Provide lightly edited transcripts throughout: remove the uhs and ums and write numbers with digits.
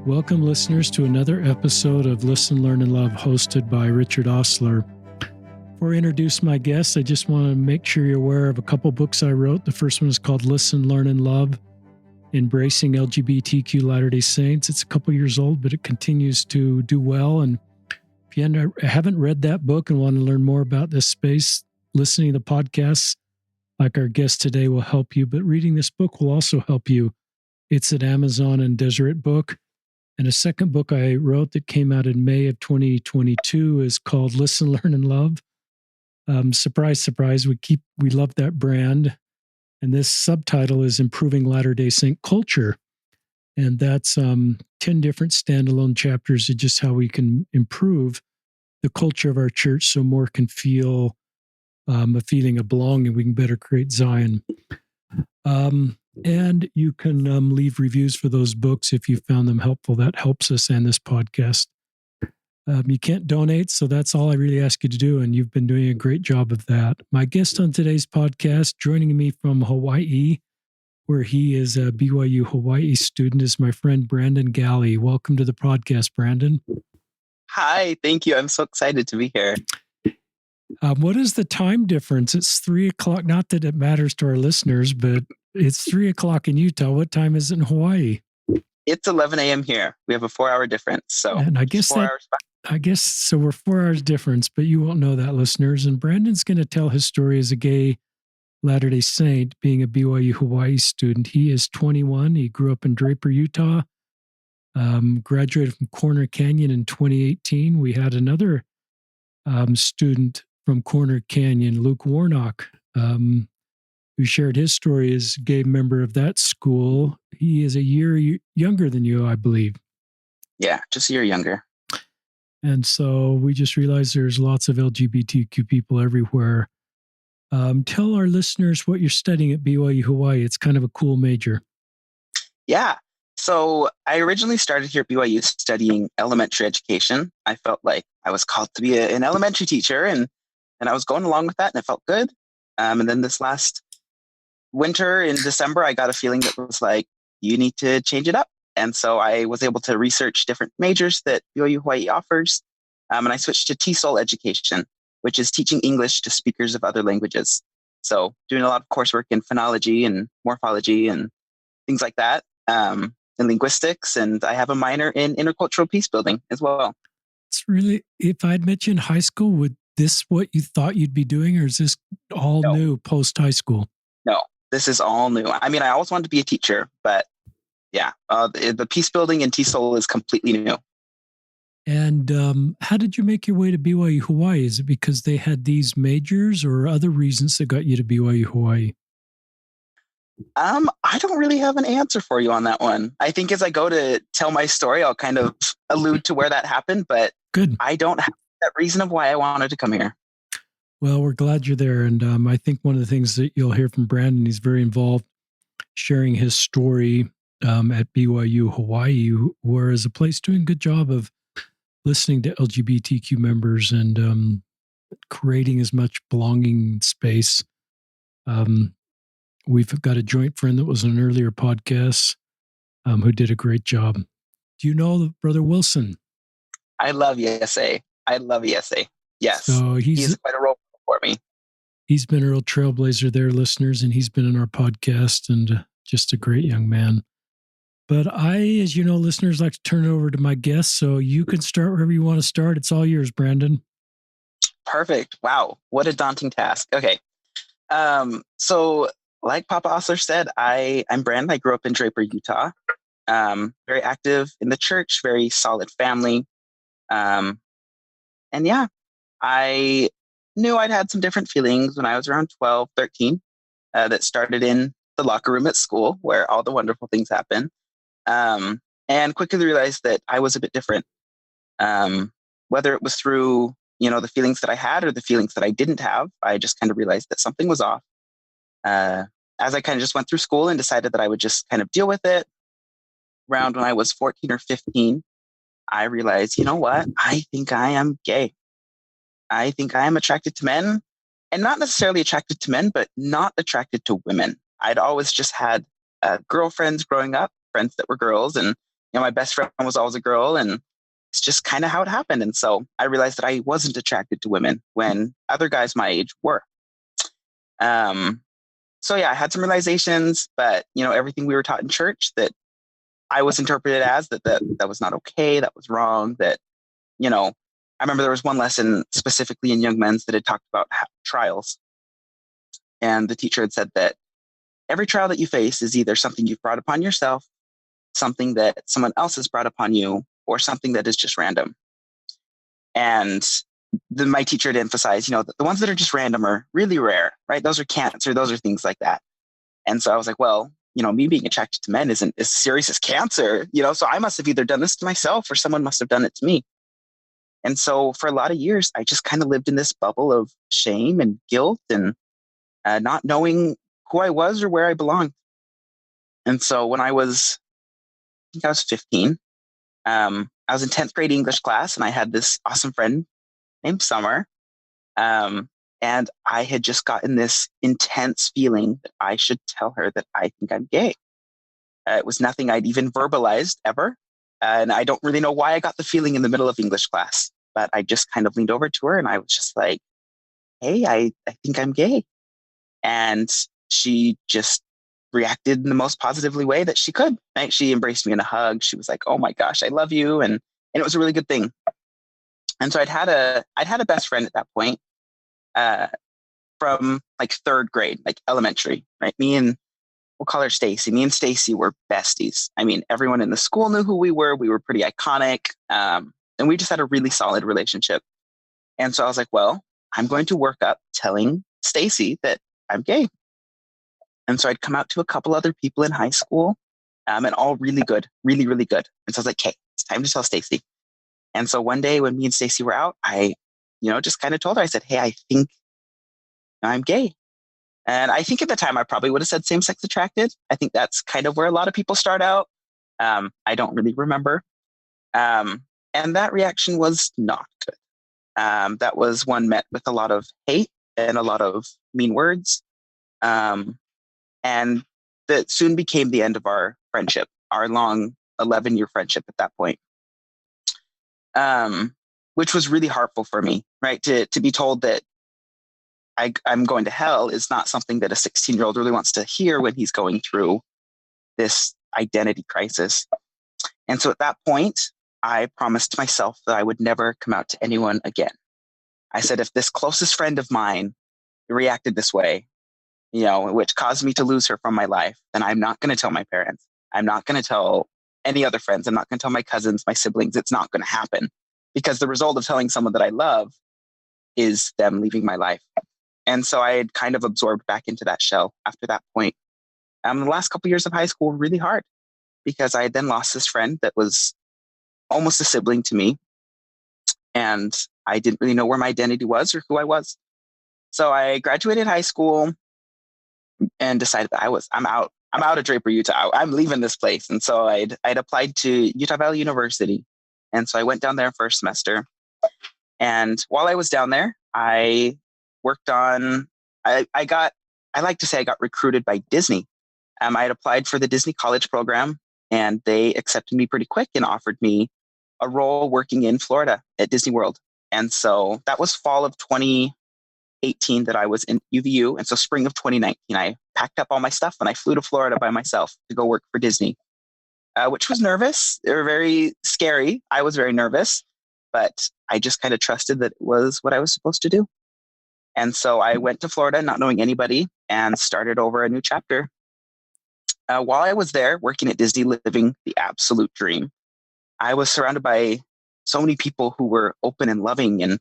Welcome, listeners, to another episode of Listen, Learn, and Love, hosted by Richard Osler. Before I introduce my guest, I just want to make sure you're aware of a couple books I wrote. The first one is called Listen, Learn, and Love, Embracing LGBTQ Latter-day Saints. It's a couple years old, but it continues to do well. And if you haven't read that book and want to learn more about this space, listening to the podcasts like our guest today will help you, but reading this book will also help you. It's an Amazon and Deseret book. And a second book I wrote that came out in May of 2022 is called Listen, Learn, and Love. Surprise, surprise, we love that brand. And this subtitle is Improving Latter-day Saint Culture. And that's 10 different standalone chapters of just how we can improve the culture of our church so more can feel a feeling of belonging. We can better create Zion. And you can leave reviews for those books if you found them helpful. That helps us and this podcast. You can't donate, so that's all I really ask you to do, and you've been doing a great job of that. My guest on today's podcast, joining me from Hawaii, where he is a BYU-Hawaii student, is my friend Brandon Galli. Welcome to the podcast, Brandon. Hi, thank you. I'm so excited to be here. What is the time difference? It's 3 o'clock. Not that it matters to our listeners, but it's 3 o'clock in Utah. What time is it in Hawaii? It's 11 a.m. here. We have a 4-hour difference. So, and I guess so. We're 4 hours difference, but you won't know that, listeners. And Brandon's going to tell his story as a gay Latter-day Saint, being a BYU-Hawaii student. He is 21. He grew up in Draper, Utah. Graduated from Corner Canyon in 2018. We had another student from Corner Canyon, Luke Warnock, who shared his story as a gay member of that school. He is a year younger than you, I believe. Yeah, just a year younger. And so we just realized there's lots of LGBTQ people everywhere. Tell our listeners what you're studying at BYU-Hawaii. It's kind of a cool major. Yeah. So I originally started here at BYU studying elementary education. I felt like I was called to be an elementary teacher, and I was going along with that, and it felt good. And then this last winter in December, I got a feeling that was like, you need to change it up. And so I was able to research different majors that BYU-Hawaii offers. And I switched to TESOL education, which is teaching English to speakers of other languages. So doing a lot of coursework in phonology and morphology and things like that. In linguistics, and I have a minor in intercultural peace building as well. It's really, if I'd met you in high school, would this what you thought you'd be doing, or is this all new post high school? No, this is all new. I mean, I always wanted to be a teacher, but yeah, the peace building in TESOL is completely new. And how did you make your way to BYU-Hawaii? Is it because they had these majors, or other reasons that got you to BYU-Hawaii? I don't really have an answer for you on that one. I think as I go to tell my story, I'll kind of allude to where that happened, but good. I don't have that reason of why I wanted to come here. Well, we're glad you're there. And I think one of the things that you'll hear from Brandon, he's very involved sharing his story at BYU-Hawaii, where is a place doing a good job of listening to LGBTQ members and creating as much belonging space. We've got a joint friend that was on an earlier podcast who did a great job. Do you know Brother Wilson? I love ESA. I love ESA. Yes. So he's quite a role for me. He's been a real trailblazer there, listeners, and he's been in our podcast and just a great young man. But I, as you know, listeners, like to turn it over to my guests, so you can start wherever you want to start. It's all yours, Brandon. Perfect. Wow. What a daunting task. Okay. So like Papa Osler said, I'm Brandon. I grew up in Draper, Utah. Very active in the church, very solid family. And yeah, I knew I'd had some different feelings when I was around 12, 13, that started in the locker room at school where all the wonderful things happen. And quickly realized that I was a bit different. Whether it was through, the feelings that I had or the feelings that I didn't have, I just kind of realized that something was off. As I kind of just went through school and decided that I would just kind of deal with it. Around when I was 14 or 15, I realized, you know what? I think I am gay. I think I am attracted to men, and not necessarily attracted to men, but not attracted to women. I'd always just had girlfriends growing up, friends that were girls, and my best friend was always a girl, and it's just kind of how it happened. And so I realized that I wasn't attracted to women when other guys my age were. Um, so yeah, I had some realizations, but everything we were taught in church that I was interpreted as that was not okay, that was wrong, that, I remember there was one lesson specifically in Young Men's that had talked about trials. And the teacher had said that every trial that you face is either something you've brought upon yourself, something that someone else has brought upon you, or something that is just random. And my teacher had emphasized, the ones that are just random are really rare, right? Those are cancer, those are things like that. And so I was like, well, me being attracted to men isn't as serious as cancer, so I must have either done this to myself or someone must have done it to me. And so for a lot of years, I just kind of lived in this bubble of shame and guilt and not knowing who I was or where I belonged. And so when I was 15, I was in 10th grade English class, and I had this awesome friend named Summer. And I had just gotten this intense feeling that I should tell her that I think I'm gay. It was nothing I'd even verbalized ever. And I don't really know why I got the feeling in the middle of English class, but I just kind of leaned over to her and I was just like, hey, I think I'm gay. And she just reacted in the most positively way that she could. Right? She embraced me in a hug. She was like, oh my gosh, I love you. And it was a really good thing. And so I'd had a best friend at that point, from like third grade, like elementary, right? We'll call her Stacy. Me and Stacy were besties. I mean, everyone in the school knew who we were. We were pretty iconic. And we just had a really solid relationship. And so I was like, well, I'm going to work up telling Stacy that I'm gay. And so I'd come out to a couple other people in high school, and all really good, really, really good. And so I was like, okay, it's time to tell Stacy. And so one day when me and Stacy were out, I, just kind of told her, I said, hey, I think I'm gay. And I think at the time I probably would have said same-sex attracted. I think that's kind of where a lot of people start out. I don't really remember. And that reaction was not good. That was one met with a lot of hate and a lot of mean words. And that soon became the end of our friendship, our long 11-year friendship at that point. Which was really hurtful for me, right? To be told that I'm going to hell is not something that a 16-year-old really wants to hear when he's going through this identity crisis. And so at that point, I promised myself that I would never come out to anyone again. I said, if this closest friend of mine reacted this way, which caused me to lose her from my life, then I'm not going to tell my parents. I'm not going to tell any other friends. I'm not going to tell my cousins, my siblings. It's not going to happen, because the result of telling someone that I love is them leaving my life. And so I had kind of absorbed back into that shell after that point. The last couple of years of high school were really hard because I had then lost this friend that was almost a sibling to me. And I didn't really know where my identity was or who I was. So I graduated high school and decided that I'm out of Draper, Utah. I'm leaving this place. And so I'd applied to Utah Valley University. And so I went down there for a semester. And while I was down there, I worked on, I like to say I got recruited by Disney. I had applied for the Disney College program, and they accepted me pretty quick and offered me a role working in Florida at Disney World. And so that was fall of 2018 that I was in UVU. And so spring of 2019, I packed up all my stuff and I flew to Florida by myself to go work for Disney, which was nervous. They were very scary. I was very nervous, but I just kind of trusted that it was what I was supposed to do. And so I went to Florida not knowing anybody and started over a new chapter. While I was there working at Disney, living the absolute dream, I was surrounded by so many people who were open and loving. And,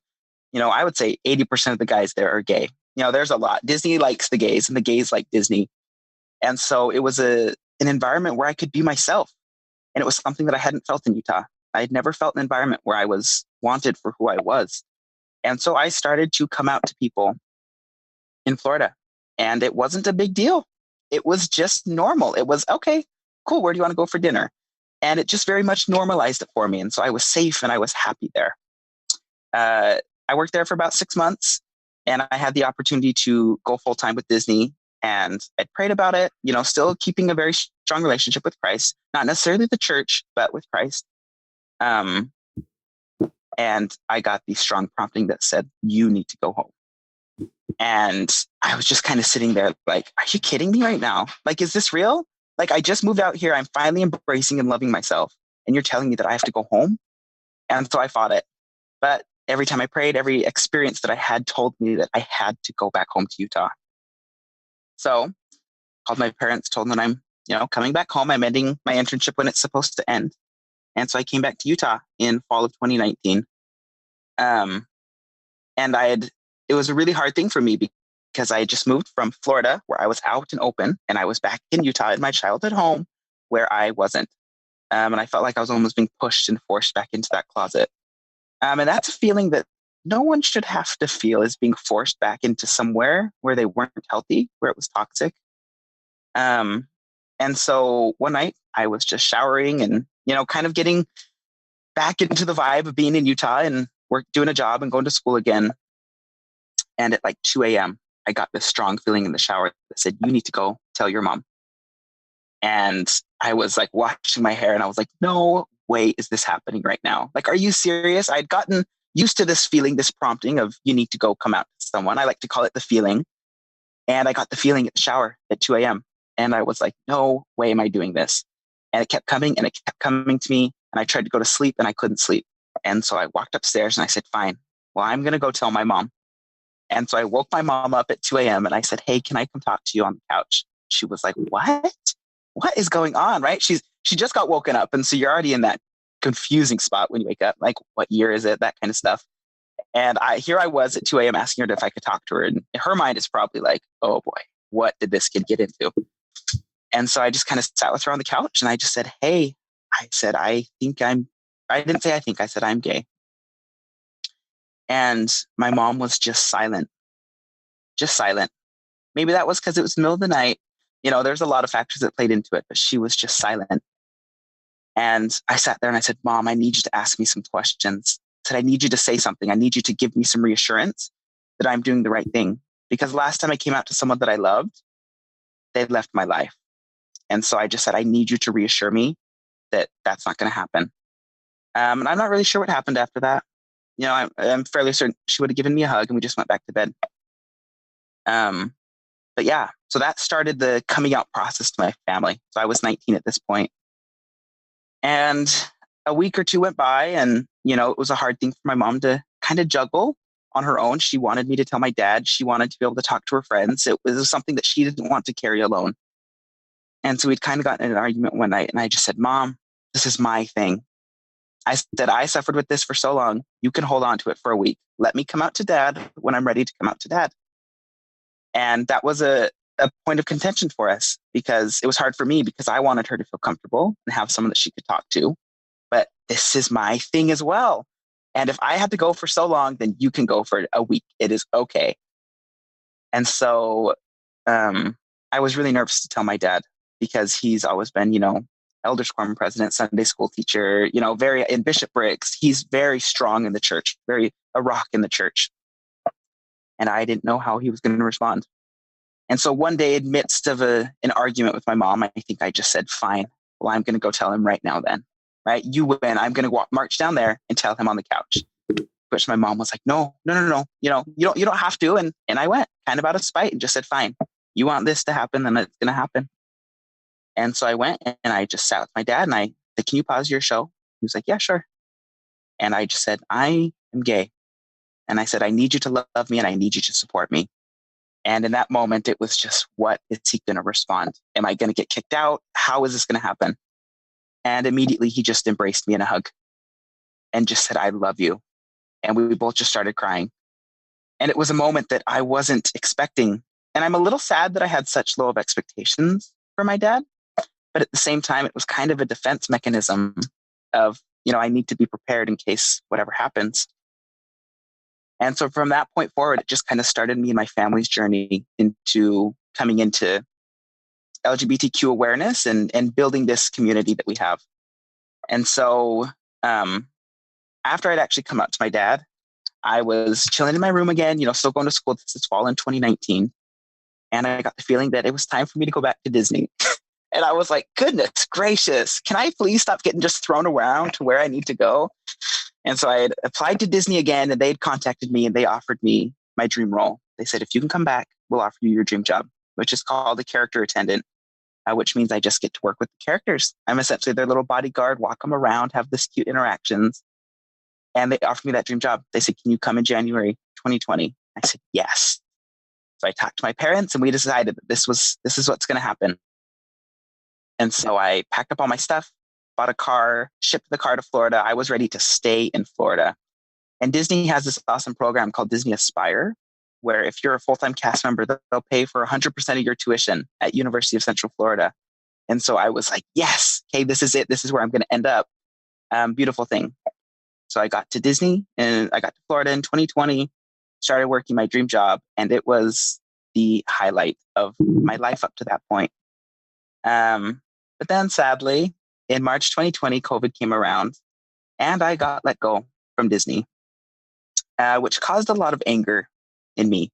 I would say 80% of the guys there are gay. There's a lot. Disney likes the gays and the gays like Disney. And so it was an environment where I could be myself. And it was something that I hadn't felt in Utah. I had never felt an environment where I was wanted for who I was. And so I started to come out to people in Florida, and it wasn't a big deal. It was just normal. It was, okay, cool. Where do you want to go for dinner? And it just very much normalized it for me. And so I was safe and I was happy there. I worked there for about 6 months, and I had the opportunity to go full time with Disney, and I'd prayed about it, still keeping a very strong relationship with Christ, not necessarily the church, but with Christ. And I got the strong prompting that said, you need to go home. And I was just kind of sitting there like, are you kidding me right now? Like, is this real? Like, I just moved out here. I'm finally embracing and loving myself. And you're telling me that I have to go home? And so I fought it. But every time I prayed, every experience that I had told me that I had to go back home to Utah. So called my parents, told them that I'm, coming back home. I'm ending my internship when it's supposed to end. And so I came back to Utah in fall of 2019. And it was a really hard thing for me because I had just moved from Florida where I was out and open, and I was back in Utah in my childhood home where I wasn't. And I felt like I was almost being pushed and forced back into that closet. And that's a feeling that no one should have to feel, is being forced back into somewhere where they weren't healthy, where it was toxic. And so one night I was just showering and, kind of getting back into the vibe of being in Utah and doing a job and going to school again. And at like 2 a.m., I got this strong feeling in the shower that said, you need to go tell your mom. And I was like washing my hair and I was like, no way is this happening right now. Like, are you serious? I'd gotten used to this feeling, this prompting of you need to go come out to someone. I like to call it the feeling. And I got the feeling at the shower at 2 a.m. And I was like, no way am I doing this. And it kept coming and it kept coming to me. And I tried to go to sleep and I couldn't sleep. And so I walked upstairs and I said, fine, well, I'm going to go tell my mom. And so I woke my mom up at 2 a.m. and I said, hey, can I come talk to you on the couch? She was like, what is going on? Right. She just got woken up. And so you're already in that confusing spot when you wake up, like, what year is it? That kind of stuff. And here I was at 2 a.m. asking her if I could talk to her. And in her mind is probably like, oh boy, what did this kid get into? And so I just kind of sat with her on the couch and I just said, hey, I said, I didn't say I think, I said, I'm gay. And my mom was just silent. Maybe that was because it was the middle of the night. There's a lot of factors that played into it, but she was just silent. And I sat there and I said, Mom, I need you to ask me some questions. I said, I need you to say something. I need you to give me some reassurance that I'm doing the right thing. Because last time I came out to someone that I loved, they'd left my life. And so I just said, I need you to reassure me that that's not going to happen. And I'm not really sure what happened after that. I'm fairly certain she would have given me a hug and we just went back to bed. But yeah, so that started the coming out process to my family. So I was 19 at this point. And a week or two went by and, it was a hard thing for my mom to kind of juggle on her own. She wanted me to tell my dad. She wanted to be able to talk to her friends. It was something that she didn't want to carry alone. And so we'd kind of gotten in an argument one night and I just said, Mom, this is my thing. I said, I suffered with this for so long. You can hold on to it for a week. Let me come out to Dad when I'm ready to come out to Dad. And that was a point of contention for us because it was hard for me because I wanted her to feel comfortable and have someone that she could talk to. But this is my thing as well. And if I had to go for so long, then you can go for a week. It is okay. And so I was really nervous to tell my dad because he's always been, elders quorum president, Sunday school teacher, very in bishoprics. He's very strong in the church, very a rock in the church. And I didn't know how he was going to respond. And so one day, in midst of an argument with my mom, I think I just said, fine, well, I'm going to go tell him right now then, right? You win. I'm going to march down there and tell him on the couch. Which my mom was like, no. You don't have to. And I went kind of out of spite and just said, fine, you want this to happen, then it's going to happen. And so I went and I just sat with my dad and I said, can you pause your show? He was like, yeah, sure. And I just said, I am gay. And I said, I need you to love me and I need you to support me. And in that moment, it was just, what is he going to respond? Am I going to get kicked out? How is this going to happen? And immediately he just embraced me in a hug and just said, I love you. And we both just started crying. And it was a moment that I wasn't expecting. And I'm a little sad that I had such low of expectations for my dad. But at the same time, it was kind of a defense mechanism of, I need to be prepared in case whatever happens. And so from that point forward, it just kind of started me and my family's journey into coming into LGBTQ awareness and building this community that we have. And so after I'd actually come out to my dad, I was chilling in my room again, still going to school this fall in 2019. And I got the feeling that it was time for me to go back to Disney. And I was like, goodness gracious, can I please stop getting just thrown around to where I need to go? And so I had applied to Disney again, and they'd contacted me and they offered me my dream role. They said, if you can come back, we'll offer you your dream job, which is called a character attendant, which means I just get to work with the characters. I'm essentially their little bodyguard, walk them around, have this cute interactions. And they offered me that dream job. They said, can you come in January 2020? I said, yes. So I talked to my parents and we decided that this is what's going to happen. And so I packed up all my stuff, bought a car, shipped the car to Florida. I was ready to stay in Florida. And Disney has this awesome program called Disney Aspire, where if you're a full-time cast member, they'll pay for 100% of your tuition at University of Central Florida. And so I was like, yes, okay, this is it. This is where I'm going to end up. Beautiful thing. So I got to Disney and I got to Florida in 2020, started working my dream job, and it was the highlight of my life up to that point. But then sadly, in March 2020, COVID came around and I got let go from Disney, which caused a lot of anger in me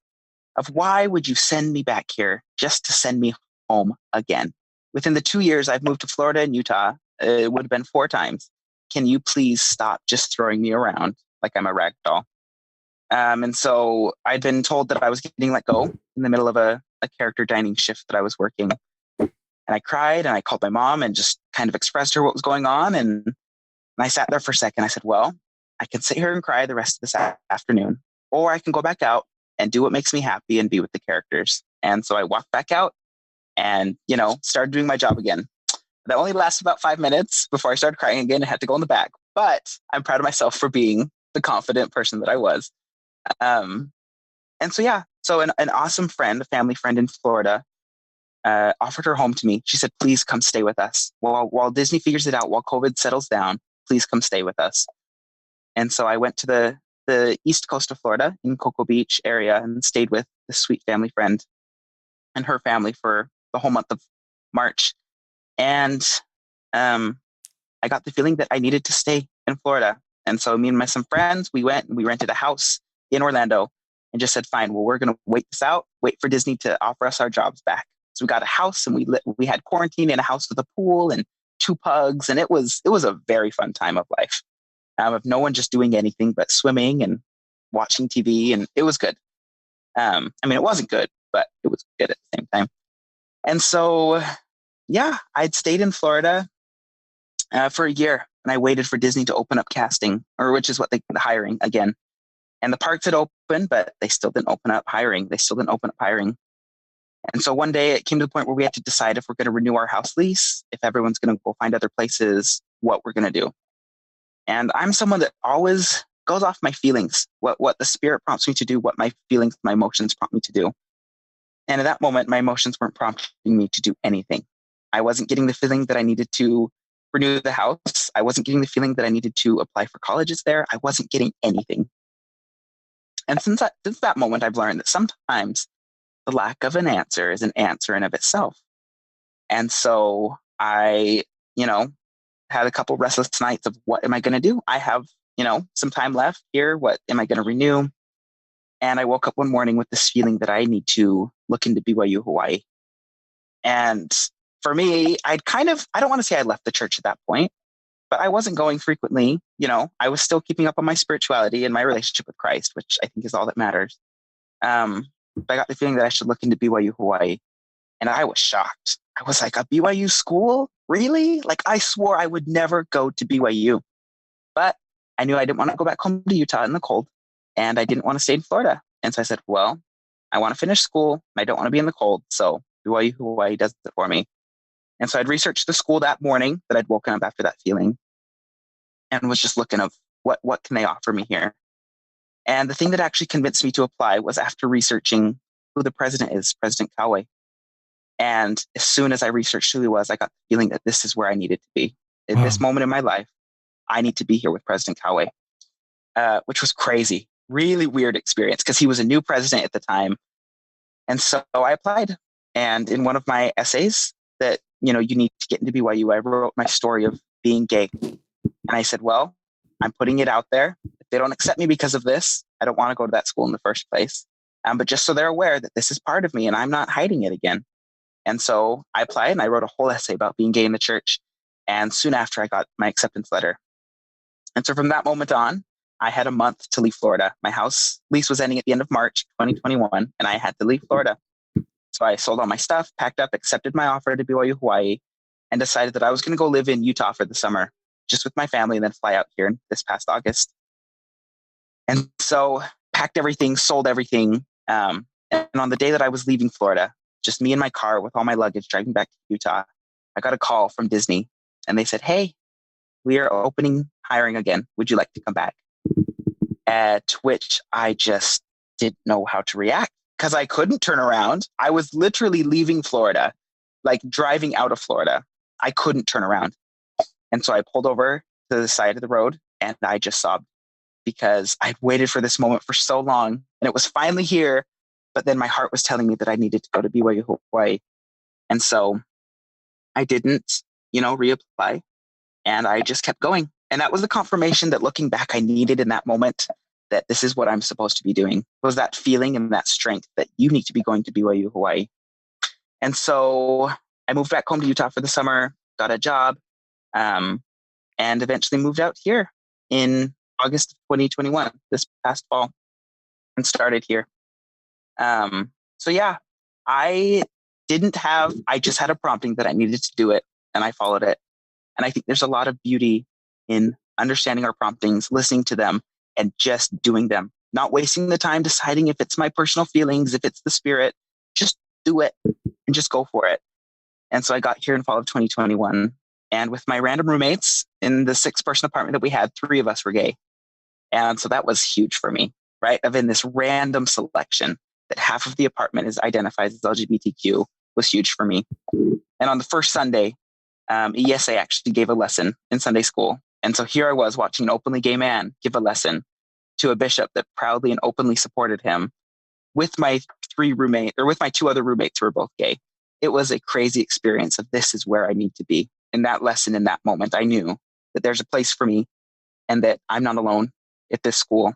of why would you send me back here just to send me home again? Within the 2 years I've moved to Florida and Utah, it would have been 4 times. Can you please stop just throwing me around like I'm a rag doll? And so I'd been told that I was getting let go in the middle of a character dining shift that I was working. And I cried and I called my mom and just kind of expressed to her what was going on. And I sat there for a second. I said, well, I can sit here and cry the rest of this afternoon, or I can go back out and do what makes me happy and be with the characters. And so I walked back out and, started doing my job again. That only lasted about 5 minutes before I started crying again and had to go in the back. But I'm proud of myself for being the confident person that I was. And so an awesome friend, a family friend in Florida, offered her home to me. She said, please come stay with us. While Disney figures it out, while COVID settles down, please come stay with us. And so I went to the east coast of Florida in Cocoa Beach area and stayed with this sweet family friend and her family for the whole month of March. And I got the feeling that I needed to stay in Florida. And so me and some friends, we went and we rented a house in Orlando and just said, fine, well, we're going to wait this out, wait for Disney to offer us our jobs back. So we got a house and we had quarantine in a house with a pool and 2 pugs. And it was a very fun time of life. Of no one just doing anything but swimming and watching TV. And it was good. It wasn't good, but it was good at the same time. And so, I'd stayed in Florida for a year and I waited for Disney to open up casting, or which is what the hiring again. And the parks had opened, but they still didn't open up hiring. And so one day it came to the point where we had to decide if we're going to renew our house lease, if everyone's going to go find other places, what we're going to do. And I'm someone that always goes off my feelings, what the spirit prompts me to do, what my feelings, my emotions prompt me to do. And at that moment, my emotions weren't prompting me to do anything. I wasn't getting the feeling that I needed to renew the house. I wasn't getting the feeling that I needed to apply for colleges there. I wasn't getting anything. And since that moment, I've learned that sometimes the lack of an answer is an answer in of itself. And so I, had a couple restless nights of what am I going to do? I have, some time left here. What am I going to renew? And I woke up one morning with this feeling that I need to look into BYU-Hawaii. And for me, I don't want to say I left the church at that point, but I wasn't going frequently. I was still keeping up on my spirituality and my relationship with Christ, which I think is all that matters. But I got the feeling that I should look into BYU-Hawaii. And I was shocked. I was like, a BYU school? Really? Like, I swore I would never go to BYU. But I knew I didn't want to go back home to Utah in the cold. And I didn't want to stay in Florida. And so I said, well, I want to finish school. And I don't want to be in the cold. So BYU-Hawaii does it for me. And so I'd researched the school that morning that I'd woken up after that feeling and was just looking of what can they offer me here? And the thing that actually convinced me to apply was after researching who the president is, President Kauai. And as soon as I researched who he was, I got the feeling that this is where I needed to be. At this moment in my life, I need to be here with President Kauai, which was crazy, really weird experience because he was a new president at the time. And so I applied. And in one of my essays that, you need to get into BYU, I wrote my story of being gay. And I said, well, I'm putting it out there. If they don't accept me because of this, I don't want to go to that school in the first place. But just so they're aware that this is part of me and I'm not hiding it again. And so I applied and I wrote a whole essay about being gay in the church. And soon after, I got my acceptance letter. And so from that moment on, I had a month to leave Florida. My house lease was ending at the end of March 2021, and I had to leave Florida. So I sold all my stuff, packed up, accepted my offer to BYU-Hawaii, and decided that I was going to go live in Utah for the summer, just with my family, and then fly out here this past August. And so packed everything, sold everything. And on the day that I was leaving Florida, just me in my car with all my luggage driving back to Utah, I got a call from Disney, and they said, "Hey, we are hiring again. Would you like to come back?" At which I just didn't know how to react because I couldn't turn around. I was literally leaving Florida, like driving out of Florida. I couldn't turn around. And so I pulled over to the side of the road and I just sobbed because I'd waited for this moment for so long and it was finally here. But then my heart was telling me that I needed to go to BYU-Hawaii. And so I didn't, reapply, and I just kept going. And that was the confirmation that looking back, I needed in that moment, that this is what I'm supposed to be doing. Was that feeling and that strength that you need to be going to BYU-Hawaii. And so I moved back home to Utah for the summer, got a job, and eventually moved out here in August of 2021, this past fall, and started here. So yeah, I just had a prompting that I needed to do it, and I followed it. And I think there's a lot of beauty in understanding our promptings, listening to them, and just doing them, not wasting the time deciding if it's my personal feelings, if it's the spirit. Just do it and just go for it. And so I got here in fall of 2021, and with my random roommates in the 6-person apartment that we had, 3 of us were gay. And so that was huge for me, right? Of in this random selection that half of the apartment is identified as LGBTQ was huge for me. And on the first Sunday, ESA actually gave a lesson in Sunday school. And so here I was watching an openly gay man give a lesson to a bishop that proudly and openly supported him with my 2 other roommates who were both gay. It was a crazy experience of this is where I need to be. In that lesson, in that moment, I knew that there's a place for me and that I'm not alone at this school.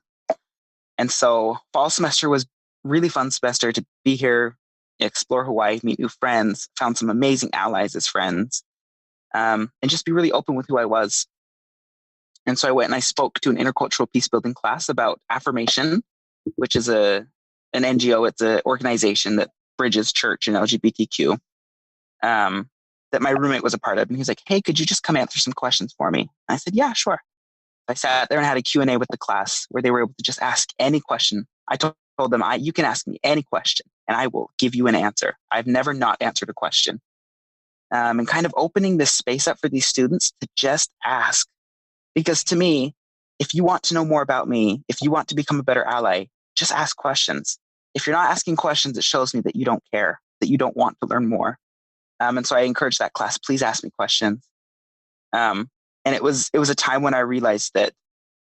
And so fall semester was really fun semester to be here, explore Hawaii, meet new friends, found some amazing allies as friends, and just be really open with who I was. And so I went and I spoke to an intercultural peace building class about Affirmation, which is an NGO. It's an organization that bridges church and LGBTQ, that my roommate was a part of. And he was like, "Hey, could you just come answer some questions for me?" And I said, "Yeah, sure." I sat there and had a Q&A with the class where they were able to just ask any question. I told them, you can ask me any question and I will give you an answer. I've never not answered a question. And kind of opening this space up for these students to just ask. Because to me, if you want to know more about me, if you want to become a better ally, just ask questions. If you're not asking questions, it shows me that you don't care, that you don't want to learn more. And so I encourage that class, please ask me questions. And it was a time when I realized that,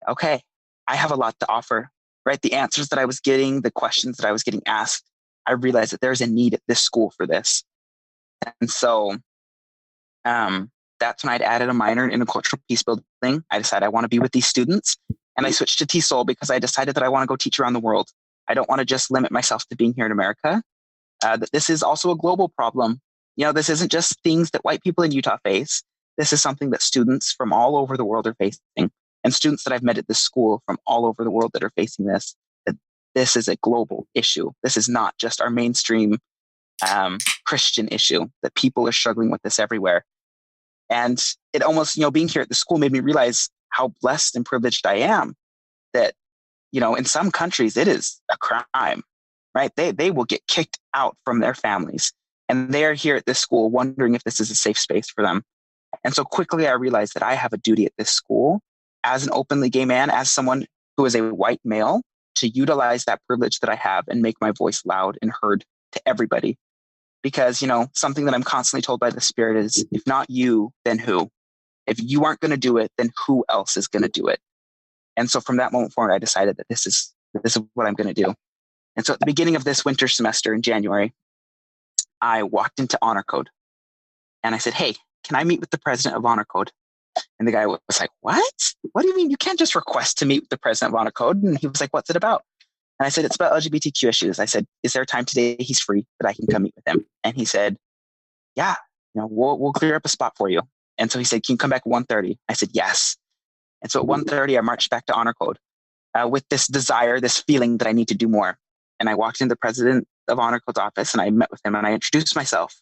okay, I have a lot to offer, right? The answers that I was getting, the questions that I was getting asked, I realized that there's a need at this school for this. And so that's when I'd added a minor in intercultural peace building. I decided I want to be with these students, and I switched to TESOL because I decided that I want to go teach around the world. I don't want to just limit myself to being here in America, that this is also a global problem. This isn't just things that white people in Utah face. This is something that students from all over the world are facing, and students that I've met at this school from all over the world that are facing this, that this is a global issue. This is not just our mainstream Christian issue, that people are struggling with this everywhere. And it almost, being here at the school made me realize how blessed and privileged I am that, in some countries it is a crime, right? They will get kicked out from their families, and they are here at this school wondering if this is a safe space for them. And so quickly I realized that I have a duty at this school as an openly gay man, as someone who is a white male, to utilize that privilege that I have and make my voice loud and heard to everybody. Because, something that I'm constantly told by the Spirit is, if not you, then who? If you aren't going to do it, then who else is going to do it? And so from that moment forward, I decided that this is what I'm going to do. And so at the beginning of this winter semester in January, I walked into Honor Code and I said, "Hey, can I meet with the president of Honor Code?" And the guy was like, "What? What do you mean? You can't just request to meet with the president of Honor Code." And he was like, "What's it about?" And I said, "It's about LGBTQ issues." I said, "Is there a time today he's free that I can come meet with him?" And he said, yeah, we'll clear up a spot for you. And so he said, can you come back at 1:30? I said, yes. And so at 1:30, I marched back to honor code with this desire, this feeling that I need to do more. And I walked into the president of honor code's office and I met with him and I introduced myself.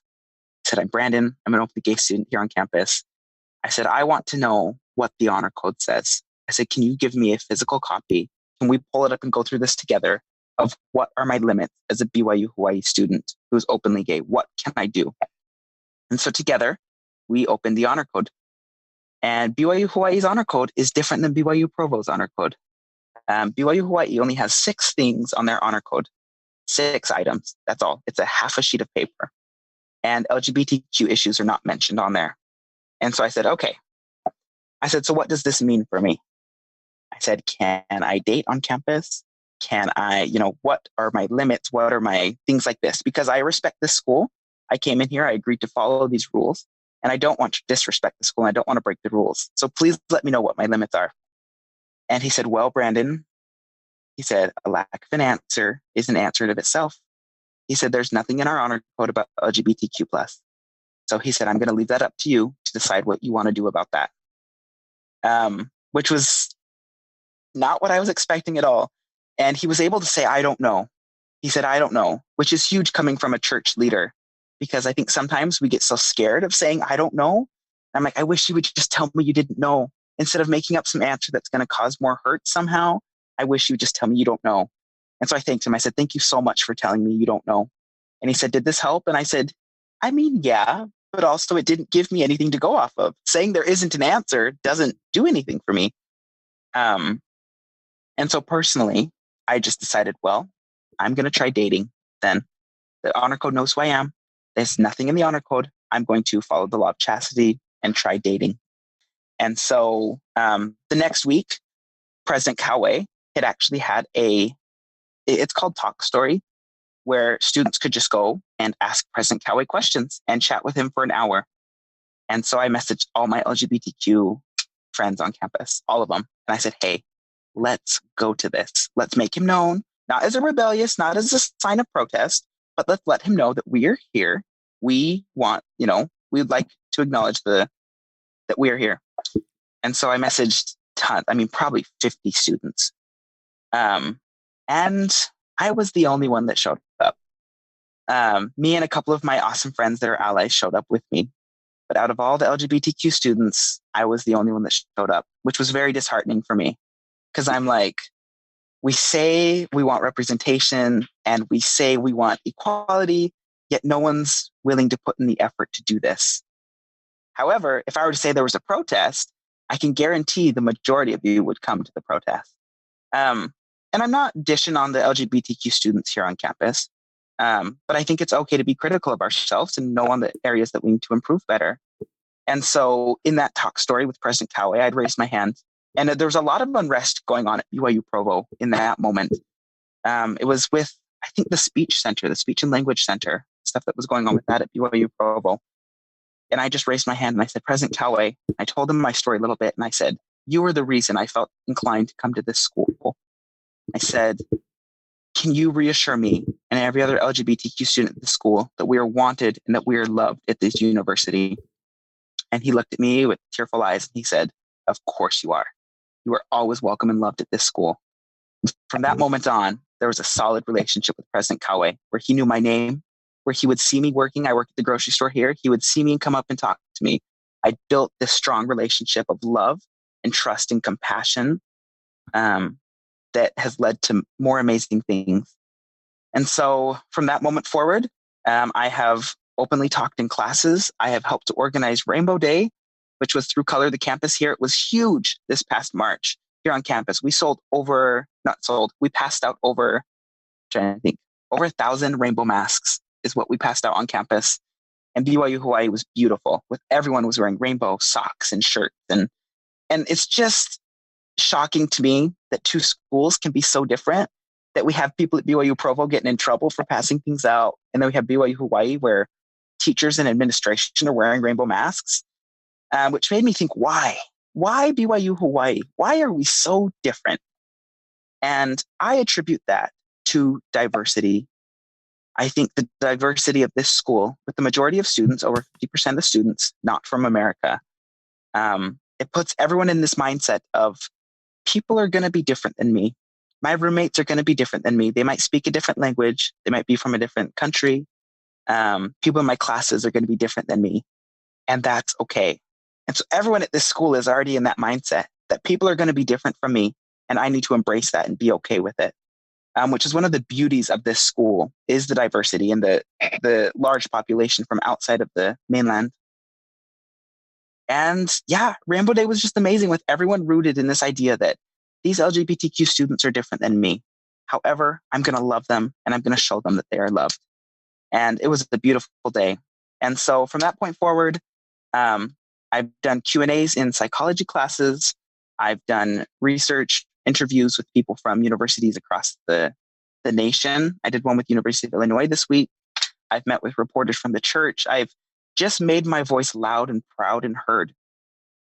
I said, I'm Brandon. I'm an openly gay student here on campus. I said, I want to know what the honor code says. I said, can you give me a physical copy? Can we pull it up and go through this together of what are my limits as a BYU-Hawaii student who is openly gay? What can I do? And so together, we opened the honor code. And BYU-Hawaii's honor code is different than BYU Provo's honor code. BYU-Hawaii only has 6 things on their honor code, 6 items. That's all. It's a half a sheet of paper. And LGBTQ issues are not mentioned on there. And so I said, okay. I said, so what does this mean for me? I said, can I date on campus? Can I, what are my limits? What are my things like this? Because I respect this school. I came in here, I agreed to follow these rules, and I don't want to disrespect the school. And I don't want to break the rules. So please let me know what my limits are. And he said, well, Brandon, he said, a lack of an answer is an answer in of itself. He said, there's nothing in our honor code about LGBTQ+. So he said, I'm going to leave that up to you to decide what you want to do about that. Which was not what I was expecting at all. And he was able to say, I don't know. He said, I don't know, which is huge coming from a church leader, because I think sometimes we get so scared of saying, I don't know. I'm like, I wish you would just tell me you didn't know. Instead of making up some answer that's going to cause more hurt somehow, I wish you would just tell me you don't know. And so I thanked him. I said, thank you so much for telling me you don't know. And he said, did this help? And I said, I mean, yeah, but also it didn't give me anything to go off of. Saying there isn't an answer doesn't do anything for me. And so personally, I just decided, well, I'm going to try dating then. The honor code knows who I am. There's nothing in the honor code. I'm going to follow the law of chastity and try dating. And so the next week, President Kawe had actually had it's called Talk Story, where students could just go and ask President Kawe questions and chat with him for an hour. And so I messaged all my LGBTQ friends on campus, all of them. And I said, hey, let's go to this. Let's make him known, not as a rebellious, not as a sign of protest, but let's let him know that we are here. We want, we'd like to acknowledge that we are here. And so I messaged tons, probably 50 students. And I was the only one that showed up. Me and a couple of my awesome friends that are allies showed up with me. But out of all the LGBTQ students, I was the only one that showed up, which was very disheartening for me. Because I'm like, we say we want representation and we say we want equality, yet no one's willing to put in the effort to do this. However, if I were to say there was a protest, I can guarantee the majority of you would come to the protest. And I'm not dishing on the LGBTQ students here on campus, but I think it's okay to be critical of ourselves and know on the areas that we need to improve better. And so in that talk story with President Kawe, I'd raised my hand. And there was a lot of unrest going on at BYU Provo in that moment. It was with, I think, the speech and language center, stuff that was going on with that at BYU Provo. And I just raised my hand and I said, President Kawe, I told him my story a little bit. And I said, you were the reason I felt inclined to come to this school. I said, can you reassure me and every other LGBTQ student at the school that we are wanted and that we are loved at this university? And he looked at me with tearful eyes and he said, of course you are. You are always welcome and loved at this school. From that moment on, there was a solid relationship with President Kawe where he knew my name, where he would see me working. I work at the grocery store here. He would see me and come up and talk to me. I built this strong relationship of love and trust and compassion that has led to more amazing things. And so from that moment forward, I have openly talked in classes. I have helped to organize Rainbow Day, which was through Color the Campus here. It was huge this past March here on campus. We passed out over 1,000 rainbow masks is what we passed out on campus. And BYU-Hawaii was beautiful. Everyone was wearing rainbow socks and shirts. And it's just shocking to me that two schools can be so different, that we have people at BYU Provo getting in trouble for passing things out. And then we have BYU-Hawaii where teachers and administration are wearing rainbow masks, which made me think, why? Why BYU-Hawaii? Why are we so different? And I attribute that to diversity. I think the diversity of this school, with the majority of students, over 50% of students, not from America, it puts everyone in this mindset of people are going to be different than me. My roommates are going to be different than me. They might speak a different language. They might be from a different country. People in my classes are going to be different than me. And that's okay. And so everyone at this school is already in that mindset that people are going to be different from me. And I need to embrace that and be okay with it. Which is one of the beauties of this school is the diversity and the large population from outside of the mainland. And yeah, Rainbow Day was just amazing with everyone rooted in this idea that these LGBTQ students are different than me. However, I'm going to love them and I'm going to show them that they are loved. And it was a beautiful day. And so from that point forward, I've done Q&As in psychology classes. I've done research interviews with people from universities across the nation. I did one with University of Illinois this week. I've met with reporters from the church. I've just made my voice loud and proud and heard.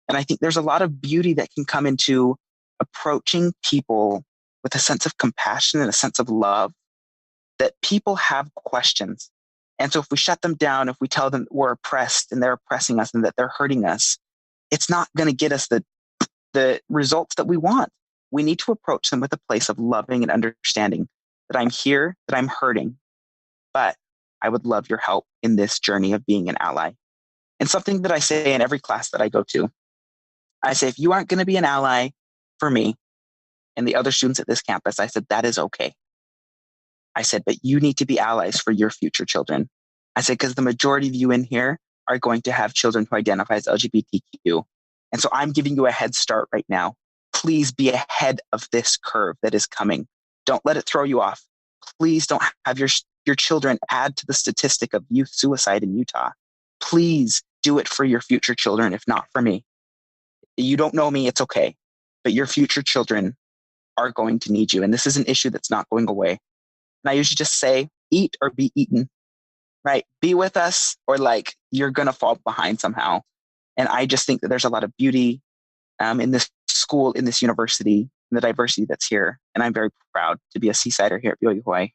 And I think there's a lot of beauty that can come into approaching people with a sense of compassion and a sense of love, that people have questions. And so if we shut them down, if we tell them we're oppressed and they're oppressing us and that they're hurting us, it's not going to get us the results that we want. We need to approach them with a place of loving and understanding that I'm here, that I'm hurting, but I would love your help in this journey of being an ally. And something that I say in every class that I go to, I say, if you aren't going to be an ally for me and the other students at this campus, I said, that is okay. I said, but you need to be allies for your future children. I said, because the majority of you in here are going to have children who identify as LGBTQ. And so I'm giving you a head start right now. Please be ahead of this curve that is coming. Don't let it throw you off. Please don't have your children add to the statistic of youth suicide in Utah. Please do it for your future children, if not for me. You don't know me, it's okay. But your future children are going to need you. And this is an issue that's not going away. And I usually just say, eat or be eaten, right? Be with us or like you're going to fall behind somehow. And I just think that there's a lot of beauty in this school, in this university, and the diversity that's here. And I'm very proud to be a Seasider here at BYU-Hawaii.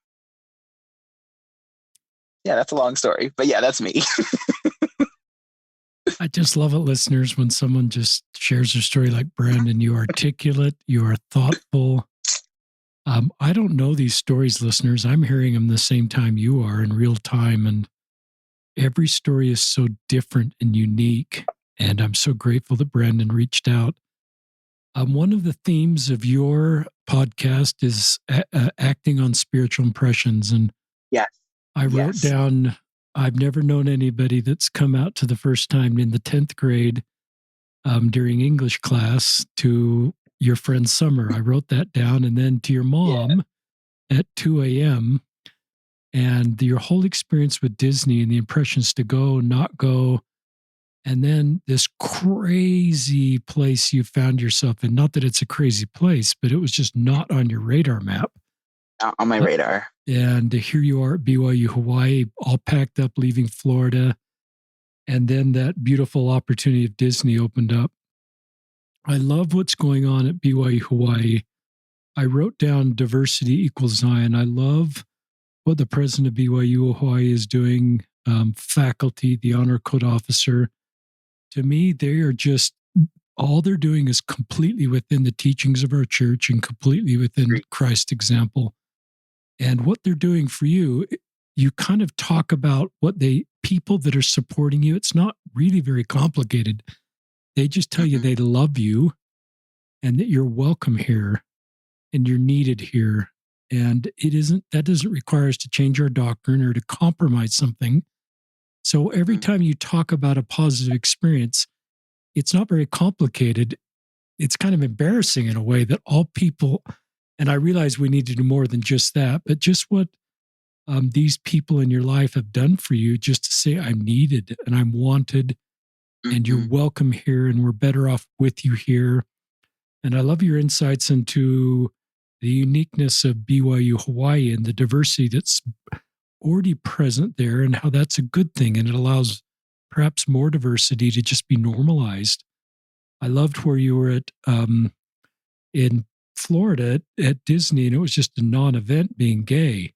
Yeah, that's a long story, but yeah, that's me. I just love it, listeners, when someone just shares their story like Brandon. You are articulate, you are thoughtful. I don't know these stories, listeners. I'm hearing them the same time you are in real time. And every story is so different and unique. And I'm so grateful that Brandon reached out. One of the themes of your podcast is acting on spiritual impressions. And yes. I wrote down, I've never known anybody that's come out to the first time in the 10th grade during English class to your friend Summer. I wrote that down. And then to your mom at 2 a.m. and your whole experience with Disney and the impressions to go, not go. And then this crazy place you found yourself in. Not that it's a crazy place, but it was just not on your radar map. Not on my radar. And here you are at BYU-Hawaii, all packed up, leaving Florida. And then that beautiful opportunity of Disney opened up. I love what's going on at BYU-Hawaii. I wrote down diversity equals Zion. I love what the president of BYU-Hawaii is doing, faculty, the honor code officer. To me, they are just, all they're doing is completely within the teachings of our church and completely within Christ's example. And what they're doing for you, you kind of talk about people that are supporting you. It's not really very complicated. They just tell you they love you and that you're welcome here and you're needed here. And that doesn't require us to change our doctrine or to compromise something. So every time you talk about a positive experience, it's not very complicated. It's kind of embarrassing in a way that all people, and I realize we need to do more than just that, but just what these people in your life have done for you, just to say, I'm needed and I'm wanted and you're welcome here and we're better off with you here. And I love your insights into the uniqueness of BYU-Hawaii and the diversity that's already present there and how that's a good thing. And it allows perhaps more diversity to just be normalized. I loved where you were at in Florida at Disney, and it was just a non-event being gay.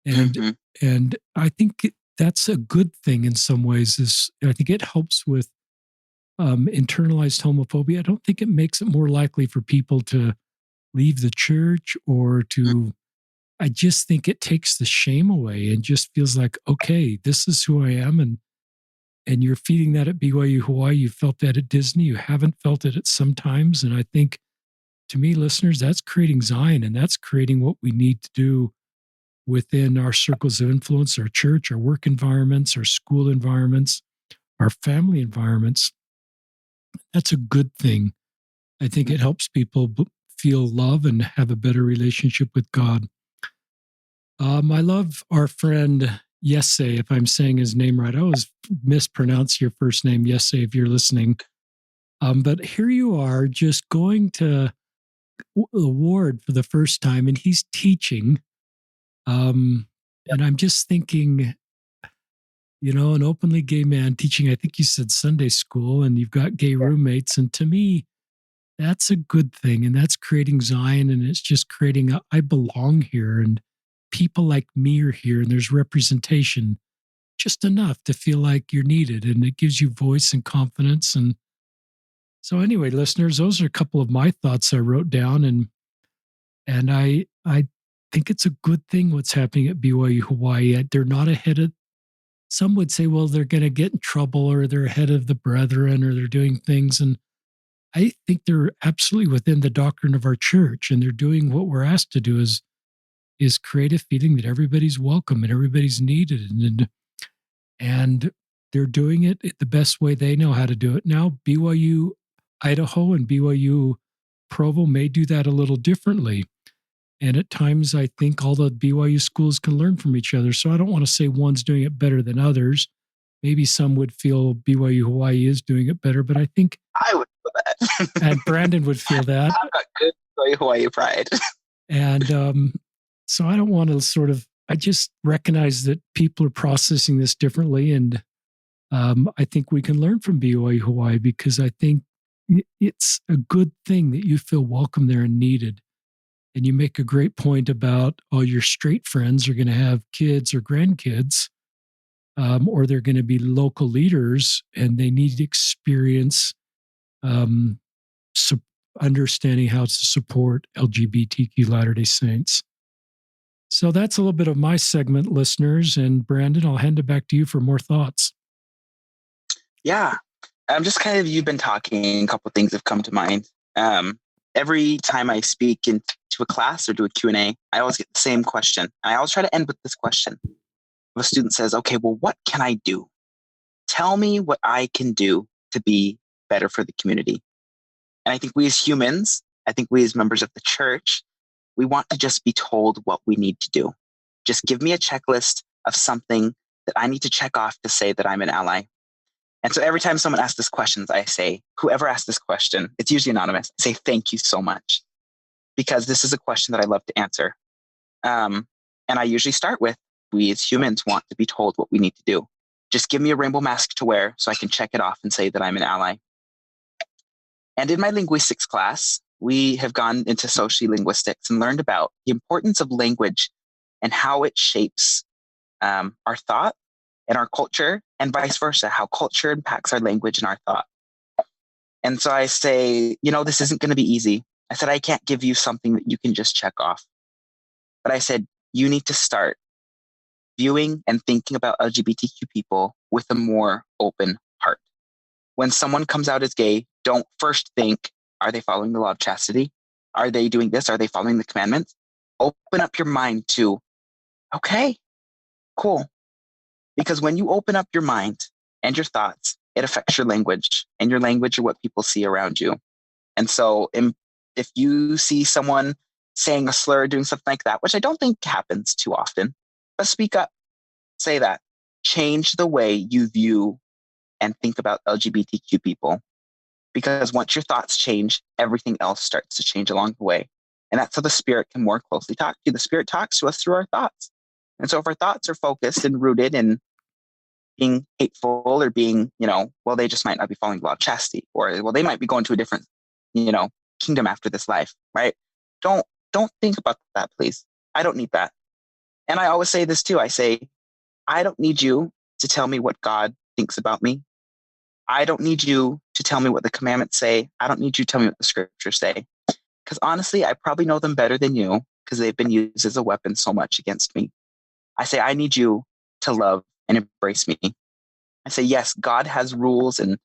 And And I think that's a good thing in some ways. I think it helps with internalized homophobia. I don't think it makes it more likely for people to leave the church or to. I just think it takes the shame away and just feels like, okay, this is who I am, and you're feeding that at BYU Hawaii. You felt that at Disney. You haven't felt it at some times, and I think to me, listeners, that's creating Zion, and that's creating what we need to do within our circles of influence, our church, our work environments, our school environments, our family environments. That's a good thing. I think it helps people feel love and have a better relationship with God. I love our friend Yesse, if I'm saying his name right. I always mispronounce your first name, Yesse, if you're listening. But here you are just going to the ward for the first time, and he's teaching. And I'm just thinking, an openly gay man teaching, I think you said Sunday school, and you've got gay roommates. And to me, that's a good thing. And that's creating Zion. And it's just creating I belong here. And people like me are here. And there's representation just enough to feel like you're needed. And it gives you voice and confidence. And so anyway, listeners, those are a couple of my thoughts I wrote down. And I think it's a good thing what's happening at BYU Hawaii. They're not ahead of. Some would say, well, they're going to get in trouble, or they're ahead of the brethren, or they're doing things. And I think they're absolutely within the doctrine of our church, and they're doing what we're asked to do is create a feeling that everybody's welcome and everybody's needed, and they're doing it the best way they know how to do it. Now, BYU Idaho and BYU Provo may do that a little differently. And at times, I think all the BYU schools can learn from each other. So I don't want to say one's doing it better than others. Maybe some would feel BYU Hawaii is doing it better, but I think I would feel that. and Brandon would feel that. I've got good BYU Hawaii pride. And so I don't want to I just recognize that people are processing this differently. And I think we can learn from BYU Hawaii, because I think it's a good thing that you feel welcome there and needed. And you make a great point about all your straight friends are going to have kids or grandkids, or they're going to be local leaders, and they need experience understanding how to support LGBTQ Latter-day Saints. So that's a little bit of my segment, listeners. And Brandon, I'll hand it back to you for more thoughts. Yeah. I'm just you've been talking, a couple of things have come to mind. Every time I speak into a class or do a Q&A, I always get the same question. And I always try to end with this question. If a student says, okay, well, what can I do? Tell me what I can do to be better for the community. And I think we as humans, I think we as members of the church, we want to just be told what we need to do. Just give me a checklist of something that I need to check off to say that I'm an ally. And so every time someone asks this question, I say, whoever asked this question, it's usually anonymous, I say, thank you so much. Because this is a question that I love to answer. And I usually start with, we as humans want to be told what we need to do. Just give me a rainbow mask to wear so I can check it off and say that I'm an ally. And in my linguistics class, we have gone into sociolinguistics and learned about the importance of language and how it shapes our thought and our culture, and vice versa, how culture impacts our language and our thought. And so I say, this isn't going to be easy. I said, I can't give you something that you can just check off. But I said, you need to start viewing and thinking about LGBTQ people with a more open heart. When someone comes out as gay, don't first think, are they following the law of chastity? Are they doing this? Are they following the commandments? Open up your mind to, okay, cool. Because when you open up your mind and your thoughts, it affects your language, and your language are what people see around you. And so if you see someone saying a slur, doing something like that, which I don't think happens too often, but speak up, say that, change the way you view and think about LGBTQ people. Because once your thoughts change, everything else starts to change along the way. And that's how the Spirit can more closely talk to you. The Spirit talks to us through our thoughts. And so if our thoughts are focused and rooted in being hateful or being, well, they just might not be following the law of chastity, or, well, they might be going to a different, kingdom after this life, right? Don't think about that, please. I don't need that. And I always say this too. I say, I don't need you to tell me what God thinks about me. I don't need you to tell me what the commandments say. I don't need you to tell me what the scriptures say. Because honestly, I probably know them better than you because they've been used as a weapon so much against me. I say, I need you to love and embrace me. I say, yes, God has rules and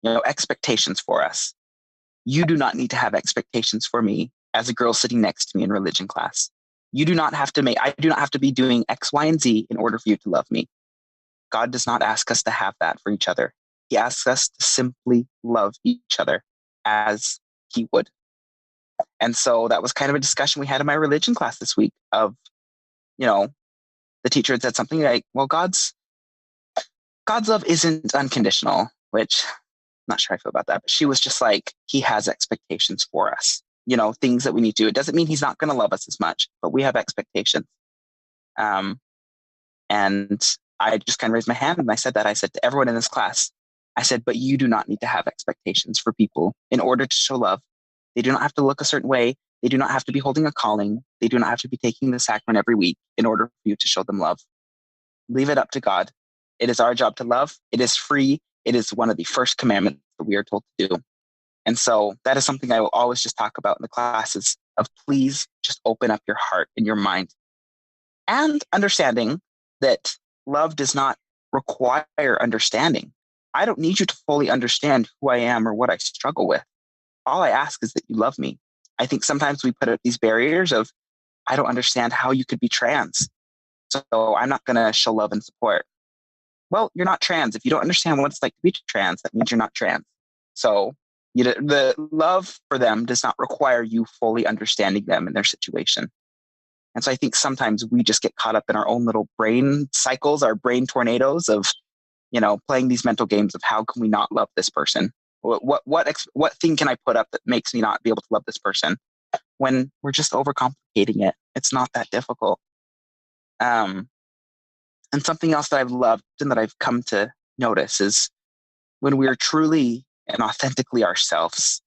expectations for us. You do not need to have expectations for me as a girl sitting next to me in religion class. I do not have to be doing X, Y, and Z in order for you to love me. God does not ask us to have that for each other. He asks us to simply love each other as he would. And so that was kind of a discussion we had in my religion class this week of, the teacher had said something like, well, God's love isn't unconditional, which I'm not sure I feel about that, but she was just like, he has expectations for us, things that we need to do. It doesn't mean he's not going to love us as much, but we have expectations. And I just kind of raised my hand and I said to everyone in this class, I said, but you do not need to have expectations for people in order to show love. They do not have to look a certain way. They do not have to be holding a calling. They do not have to be taking the sacrament every week in order for you to show them love. Leave it up to God. It is our job to love. It is free. It is one of the first commandments that we are told to do. And so that is something I will always just talk about in the classes of please just open up your heart and your mind. And understanding that love does not require understanding. I don't need you to fully understand who I am or what I struggle with. All I ask is that you love me. I think sometimes we put up these barriers of, I don't understand how you could be trans, so I'm not going to show love and support. Well, you're not trans. If you don't understand what it's like to be trans, that means you're not trans. So the love for them does not require you fully understanding them and their situation. And so I think sometimes we just get caught up in our own little brain cycles, our brain tornadoes of, playing these mental games of how can we not love this person? What thing can I put up that makes me not be able to love this person? When we're just overcomplicating it. It's not that difficult. And something else that I've loved and that I've come to notice is when we are truly and authentically ourselves,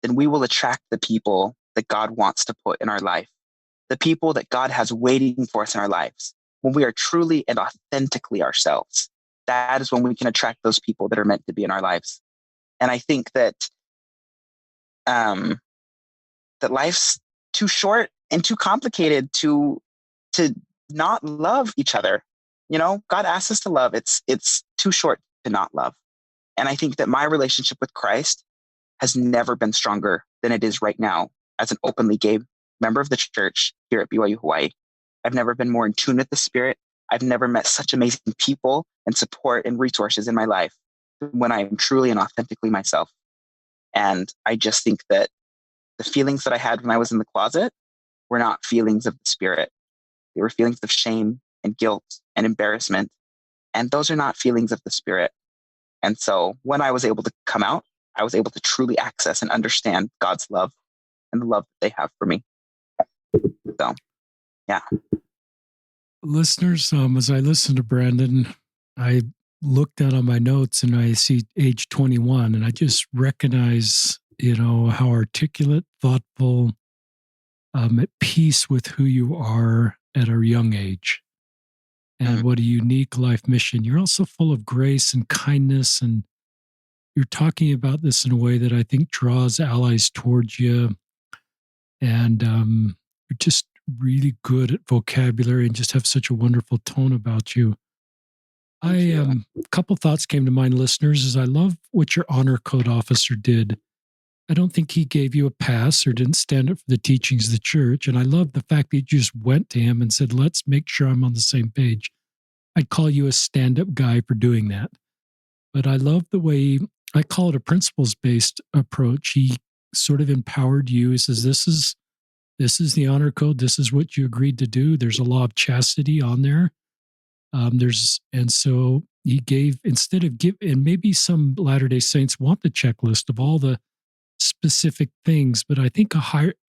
then we will attract the people that God wants to put in our life, the people that God has waiting for us in our lives. When we are truly and authentically ourselves, that is when we can attract those people that are meant to be in our lives. And I think that that life's too short and too complicated to not love each other. God asks us to love. It's too short to not love. And I think that my relationship with Christ has never been stronger than it is right now as an openly gay member of the church here at BYU-Hawaii. I've never been more in tune with the Spirit. I've never met such amazing people and support and resources in my life when I am truly and authentically myself. And I just think that the feelings that I had when I was in the closet were not feelings of the Spirit. They were feelings of shame and guilt and embarrassment. And those are not feelings of the Spirit. And so when I was able to come out, I was able to truly access and understand God's love and the love that they have for me. So, yeah. Listeners, as I listen to Brandon, I look down on my notes and I see age 21, and I just recognize, how articulate, thoughtful, at peace with who you are at a young age. And what a unique life mission. You're also full of grace and kindness, and you're talking about this in a way that I think draws allies towards you. And you're just really good at vocabulary and just have such a wonderful tone about you. A couple thoughts came to mind, listeners, is I love what your honor code officer did. I don't think he gave you a pass or didn't stand up for the teachings of the church. And I love the fact that you just went to him and said, let's make sure I'm on the same page. I'd call you a stand-up guy for doing that. But I love the way, I call it a principles-based approach. He sort of empowered you. He says, this is the honor code. This is what you agreed to do. There's a law of chastity on there. And so he gave, instead of and maybe some Latter-day Saints want the checklist of all the specific things, but I think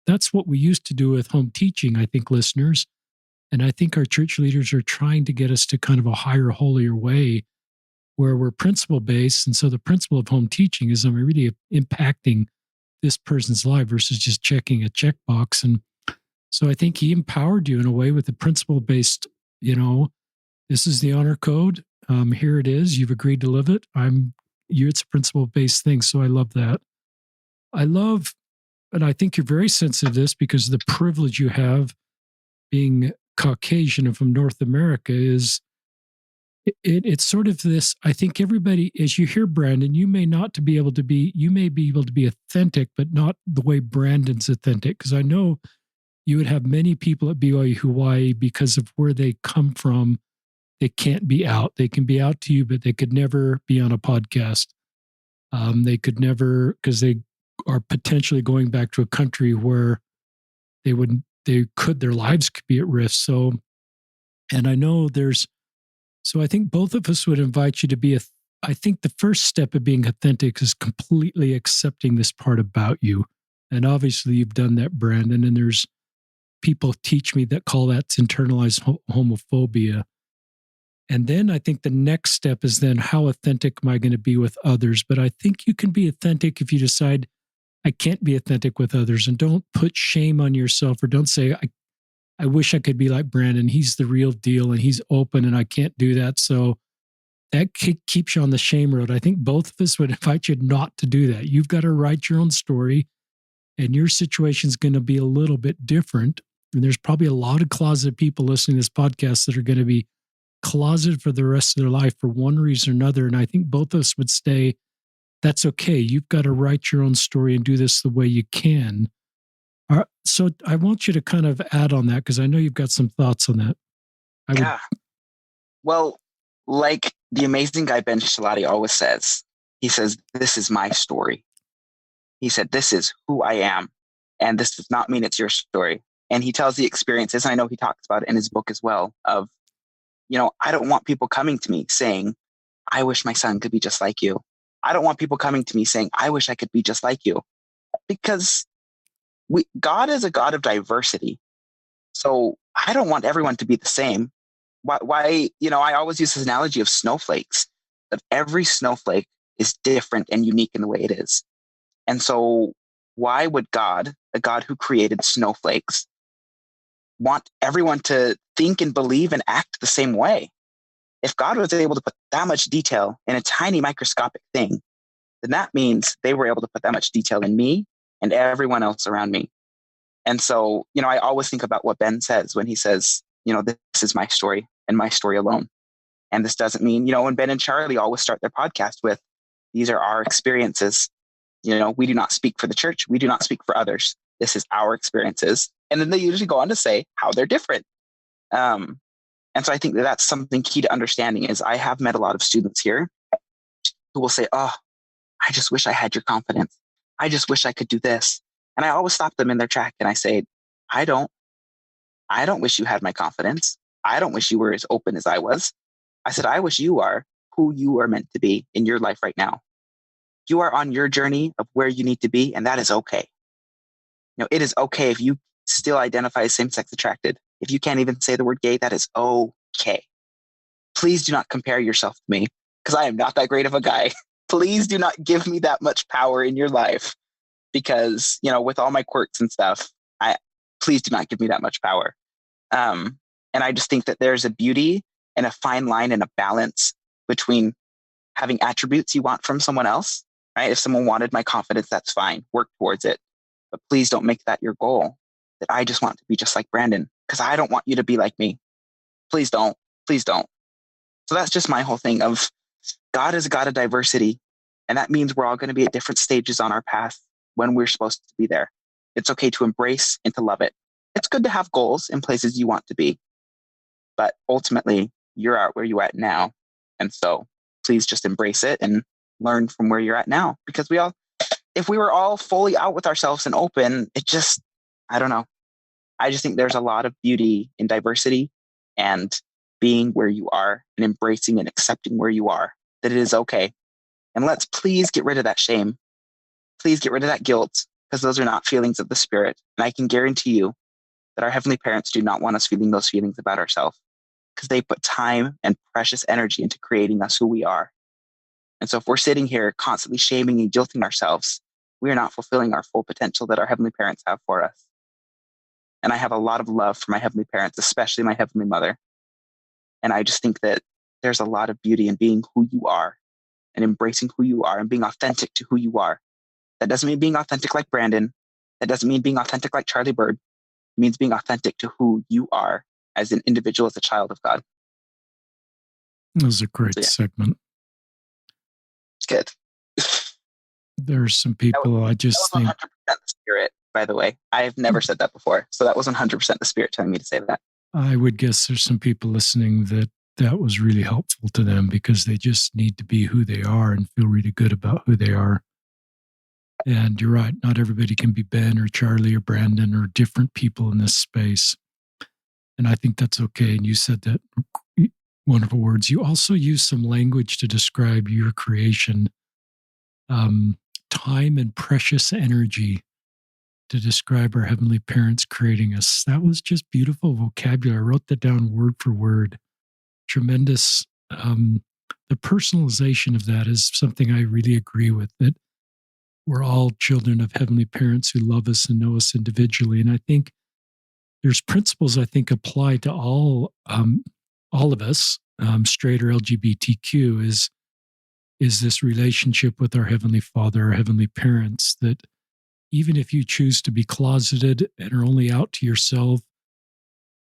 that's what we used to do with home teaching, I think, listeners. And I think our church leaders are trying to get us to kind of a higher, holier way where we're principle-based. And so the principle of home teaching is really impacting this person's life versus just checking a checkbox. And So I think he empowered you in a way with the principle-based, this is the honor code. Here it is. You've agreed to live it. It's a principle-based thing. So I love that. And I think you're very sensitive to this because of the privilege you have being Caucasian and from North America is it's sort of this. I think everybody, as you hear Brandon, you may be able to be authentic, but not the way Brandon's authentic. Because I know you would have many people at BYU-Hawaii because of where they come from. They can't be out. They can be out to you, but they could never be on a podcast. They could never, because they are potentially going back to a country where their lives could be at risk. So, and I know so I think both of us would invite you to I think the first step of being authentic is completely accepting this part about you. And obviously you've done that, Brandon, and there's people teach me that call that internalized homophobia. And then I think the next step is then how authentic am I going to be with others? But I think you can be authentic if you decide I can't be authentic with others, and don't put shame on yourself, or don't say, I wish I could be like Brandon. He's the real deal and he's open and I can't do that. So that keeps you on the shame road. I think both of us would invite you not to do that. You've got to write your own story, and your situation is going to be a little bit different. And there's probably a lot of closeted people listening to this podcast that are going to be closeted for the rest of their life for one reason or another. And I think both of us would say, that's okay. You've got to write your own story and do this the way you can. So I want you to kind of add on that, because I know you've got some thoughts on that. Well, like the amazing guy Ben Shalati always says, he says, this is my story. He said, this is who I am. And this does not mean it's your story. And he tells the experiences, and I know he talks about it in his book as well, of, I don't want people coming to me saying, I wish my son could be just like you. I don't want people coming to me saying, I wish I could be just like you. Because God is a God of diversity. So I don't want everyone to be the same. Why, I always use this analogy of snowflakes, that every snowflake is different and unique in the way it is. And so why would God, a God who created snowflakes, want everyone to think and believe and act the same way? If God was able to put that much detail in a tiny microscopic thing, then that means they were able to put that much detail in me and everyone else around me. And so, I always think about what Ben says when he says, this is my story and my story alone. And this doesn't mean, when Ben and Charlie always start their podcast with, these are our experiences. We do not speak for the church. We do not speak for others. This is our experiences. And then they usually go on to say how they're different. And so I think that's something key to understanding is I have met a lot of students here who will say, oh, I just wish I had your confidence. I just wish I could do this. And I always stop them in their track and I say, I don't wish you had my confidence. I don't wish you were as open as I was. I said, I wish you are who you are meant to be in your life right now. You are on your journey of where you need to be, and that is okay. It is okay if you still identify as same-sex attracted. If you can't even say the word gay, that is okay. Please do not compare yourself to me, because I am not that great of a guy. Please do not give me that much power in your life, because, with all my quirks and stuff, please do not give me that much power. And I just think that there's a beauty and a fine line and a balance between having attributes you want from someone else, right? If someone wanted my confidence, that's fine. Work towards it. But please don't make that your goal, that I just want to be just like Brandon, because I don't want you to be like me. Please don't. Please don't. So that's just my whole thing of God is a God of diversity. And that means we're all going to be at different stages on our path when we're supposed to be there. It's okay to embrace and to love it. It's good to have goals in places you want to be. But ultimately, you're out where you're at now. And so please just embrace it and learn from where you're at now. Because if we were all fully out with ourselves and open, I don't know. I just think there's a lot of beauty in diversity and being where you are and embracing and accepting where you are, that it is okay. And let's please get rid of that shame. Please get rid of that guilt, because those are not feelings of the Spirit. And I can guarantee you that our Heavenly Parents do not want us feeling those feelings about ourselves, because they put time and precious energy into creating us who we are. And so if we're sitting here constantly shaming and guilting ourselves, we are not fulfilling our full potential that our Heavenly Parents have for us. And I have a lot of love for my heavenly parents, especially my heavenly mother. And I just think that there's a lot of beauty in being who you are and embracing who you are and being authentic to who you are. That doesn't mean being authentic like Brandon. That doesn't mean being authentic like Charlie Bird. It means being authentic to who you are as an individual, as a child of God. That was a great segment. It's good. There's some people I just think... 100% the spirit, by the way. I've never said that before. So that was 100% the spirit telling me to say that. I would guess there's some people listening that was really helpful to them because they just need to be who they are and feel really good about who they are. And you're right, not everybody can be Ben or Charlie or Brandon or different people in this space. And I think that's okay. And you said that wonderful words. You also use some language to describe your creation, time and precious energy, to describe our heavenly parents creating us. That was just beautiful vocabulary. I wrote that down word for word. Tremendous. The personalization of that is something I really agree with, that we're all children of heavenly parents who love us and know us individually. And I think there's principles I think apply to all of us, straight or LGBTQ, is this relationship with our Heavenly Father, our heavenly parents, that even if you choose to be closeted and are only out to yourself,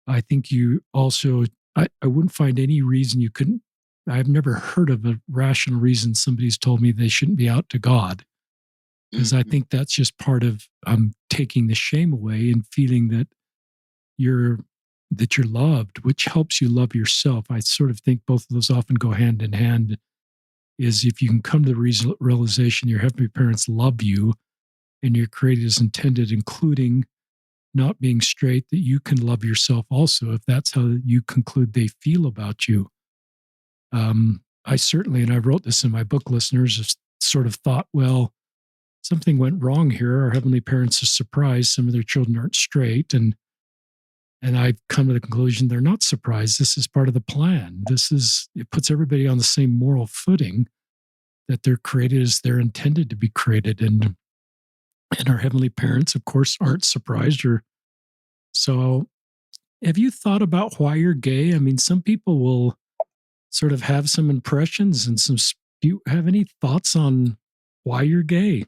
I think you also, I wouldn't find any reason you couldn't. I've never heard of a rational reason somebody's told me they shouldn't be out to God. Because I think that's just part of taking the shame away and feeling that you're loved, which helps you love yourself. I sort of think both of those often go hand in hand. Is if you can come to the realization your heavenly parents love you and you're created as intended, including not being straight, that you can love yourself also, if that's how you conclude they feel about you. I certainly, and I wrote this in my book, listeners, have sort of thought, well, something went wrong here. Our heavenly parents are surprised some of their children aren't straight. And I've come to the conclusion they're not surprised. This is part of the plan. It puts everybody on the same moral footing, that they're created as they're intended to be created. And our heavenly parents, of course, aren't surprised. So have you thought about why you're gay? I mean, some people will sort of have some impressions and do you have any thoughts on why you're gay?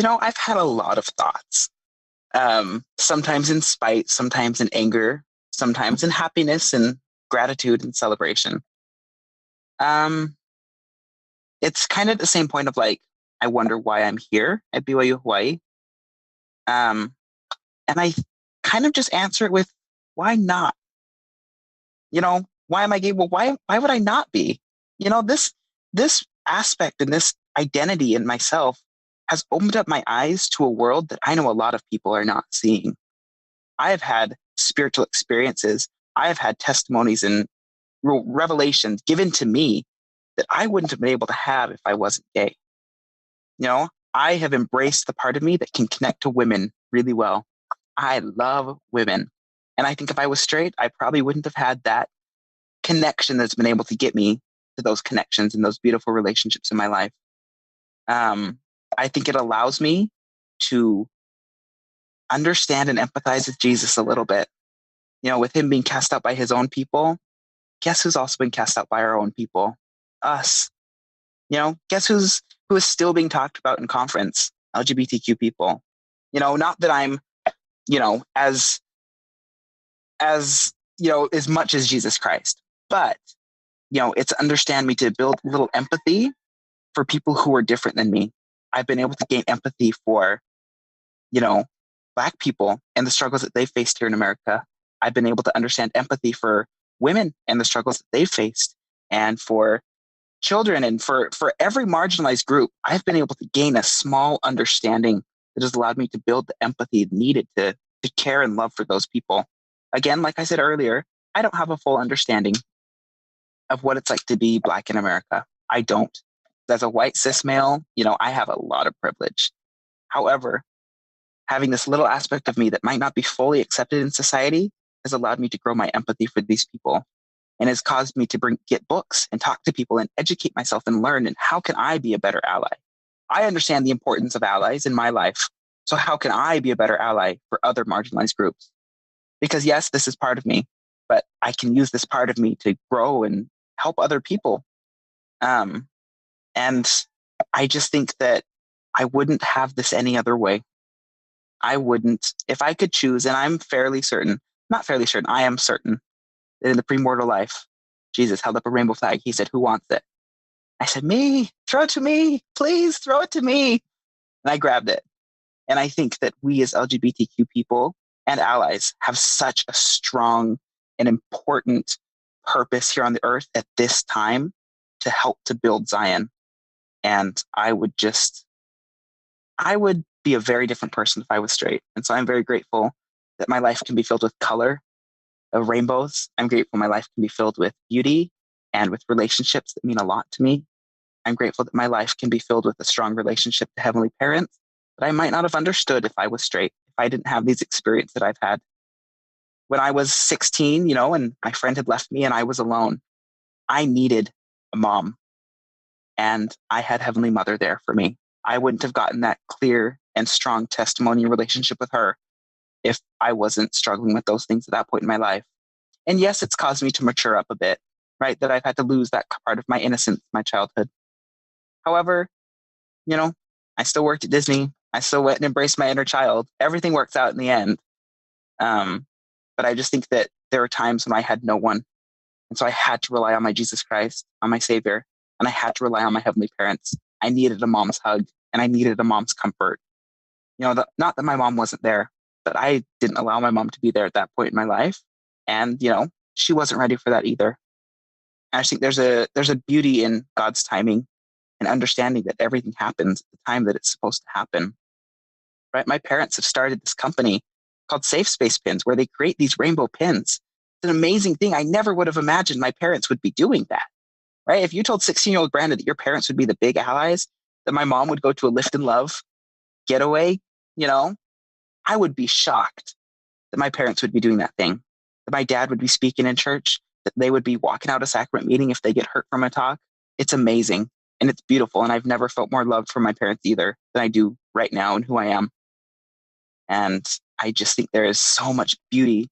I've had a lot of thoughts. Sometimes in spite, sometimes in anger, sometimes in happiness and gratitude and celebration. It's kind of the same point of like, I wonder why I'm here at BYU-Hawaii. And I kind of just answer it with, why not? Why am I gay? Well, why would I not be? This aspect and this identity in myself has opened up my eyes to a world that I know a lot of people are not seeing. I have had spiritual experiences. I have had testimonies and revelations given to me that I wouldn't have been able to have if I wasn't gay. I have embraced the part of me that can connect to women really well. I love women. And I think if I was straight, I probably wouldn't have had that connection that's been able to get me to those connections and those beautiful relationships in my life. I think it allows me to understand and empathize with Jesus a little bit. With him being cast out by his own people, guess who's also been cast out by our own people? Us. Guess who is still being talked about in conference? LGBTQ people. Not that I'm, as much as Jesus Christ, but, it's understand me to build a little empathy for people who are different than me. I've been able to gain empathy for, Black people and the struggles that they faced here in America. I've been able to understand empathy for women and the struggles that they faced, and for children, and for every marginalized group. I've been able to gain a small understanding that has allowed me to build the empathy needed to care and love for those people. Again, like I said earlier, I don't have a full understanding of what it's like to be Black in America. I don't. As a white cis male, I have a lot of privilege. However, having this little aspect of me that might not be fully accepted in society has allowed me to grow my empathy for these people, and has caused me to get books and talk to people and educate myself and learn. And how can I be a better ally? I understand the importance of allies in my life. So how can I be a better ally for other marginalized groups? Because yes, this is part of me, but I can use this part of me to grow and help other people. Um, and I just think that I wouldn't have this any other way. I wouldn't, if I could choose, and I'm fairly certain, not fairly certain, I am certain that in the premortal life, Jesus held up a rainbow flag. He said, "Who wants it?" I said, "Me, throw it to me, please throw it to me." And I grabbed it. And I think that we as LGBTQ people and allies have such a strong and important purpose here on the earth at this time to help to build Zion. And I would be a very different person if I was straight. And so I'm very grateful that my life can be filled with color of rainbows. I'm grateful my life can be filled with beauty and with relationships that mean a lot to me. I'm grateful that my life can be filled with a strong relationship to heavenly parents that I might not have understood if I was straight, if I didn't have these experiences that I've had. When I was 16, and my friend had left me and I was alone, I needed a mom, and I had Heavenly Mother there for me. I wouldn't have gotten that clear and strong testimony and relationship with her if I wasn't struggling with those things at that point in my life. And yes, it's caused me to mature up a bit, right? That I've had to lose that part of my innocence, my childhood. However, I still worked at Disney. I still went and embraced my inner child. Everything works out in the end. But I just think that there were times when I had no one. And so I had to rely on my Jesus Christ, on my Savior, and I had to rely on my heavenly parents. I needed a mom's hug and I needed a mom's comfort. Not that my mom wasn't there, but I didn't allow my mom to be there at that point in my life. And, she wasn't ready for that either. And I think there's a beauty in God's timing and understanding that everything happens at the time that it's supposed to happen. Right? My parents have started this company called Safe Space Pins, where they create these rainbow pins. It's an amazing thing. I never would have imagined my parents would be doing that. Right? If you told 16-year-old Brandon that your parents would be the big allies, that my mom would go to a Lift and Love getaway, I would be shocked that my parents would be doing that thing, that my dad would be speaking in church, that they would be walking out a sacrament meeting if they get hurt from a talk. It's amazing and it's beautiful. And I've never felt more loved from my parents either than I do right now and who I am. And I just think there is so much beauty,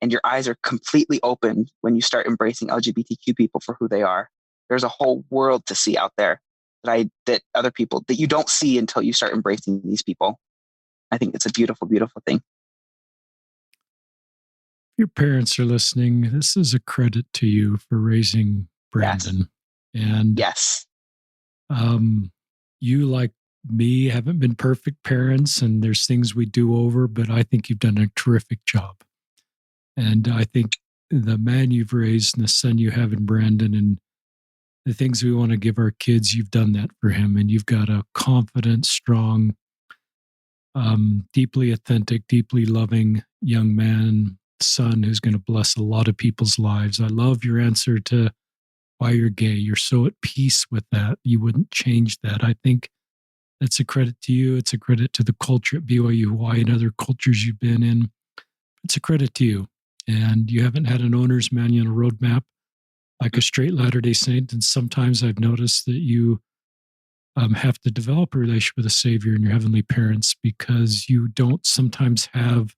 and your eyes are completely opened when you start embracing LGBTQ people for who they are. There's a whole world to see out there that other people that you don't see until you start embracing these people. I think it's a beautiful, beautiful thing. Your parents are listening. This is a credit to you for raising Brandon. Yes. And yes, you, like me, haven't been perfect parents, and there's things we do over, but I think you've done a terrific job. And I think the man you've raised and the son you have in Brandon and the things we want to give our kids, you've done that for him. And you've got a confident, strong, deeply authentic, deeply loving young man, son who's going to bless a lot of people's lives. I love your answer to why you're gay. You're so at peace with that. You wouldn't change that. I think that's a credit to you. It's a credit to the culture at BYU-Hawaii and other cultures you've been in. It's a credit to you. And you haven't had an owner's manual and a roadmap like a straight Latter-day Saint. And sometimes I've noticed that you have to develop a relationship with a Savior and your heavenly parents because you don't sometimes have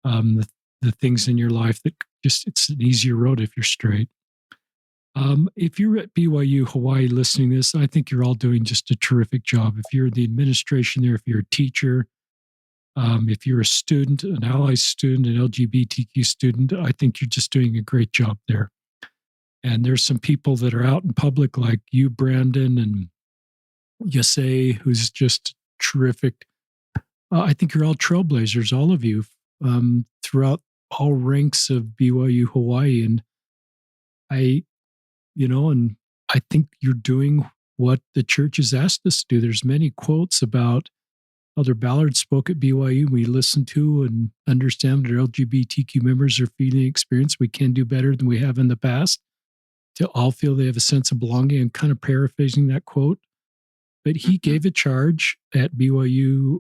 the things in your life that it's an easier road if you're straight. If you're at BYU-Hawaii listening to this, I think you're all doing just a terrific job. If you're the administration there, if you're a teacher, if you're a student, an ally student, an LGBTQ student, I think you're just doing a great job there. And there's some people that are out in public like you, Brandon, and Yasei, who's just terrific. I think you're all trailblazers, all of you, throughout all ranks of BYU-Hawaii. And and I think you're doing what the church has asked us to do. There's many quotes about Elder Ballard spoke at BYU. We listen to and understand that our LGBTQ members are feeling experience. We can do better than we have in the past to all feel they have a sense of belonging. I'm kind of paraphrasing that quote. But he gave a charge at BYU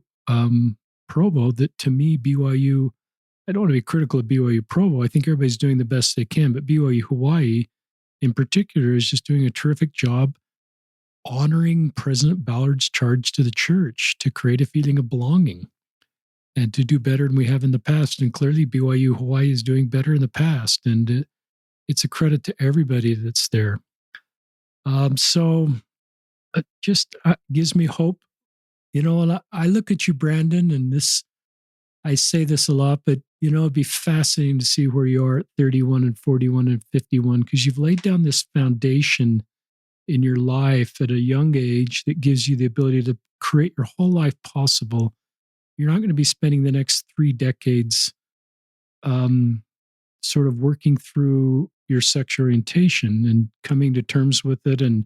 Provo that to me, BYU, I don't want to be critical of BYU Provo. I think everybody's doing the best they can, but BYU Hawaii in particular is just doing a terrific job honoring President Ballard's charge to the church to create a feeling of belonging and to do better than we have in the past. And clearly, BYU-Hawaii is doing better in the past. And it's a credit to everybody that's there. So it just gives me hope. And I look at you, Brandon, and I say this a lot, but it'd be fascinating to see where you are at 31 and 41 and 51, because you've laid down this foundation in your life at a young age that gives you the ability to create your whole life possible. You're not going to be spending the next 3 decades sort of working through your sexual orientation and coming to terms with it, and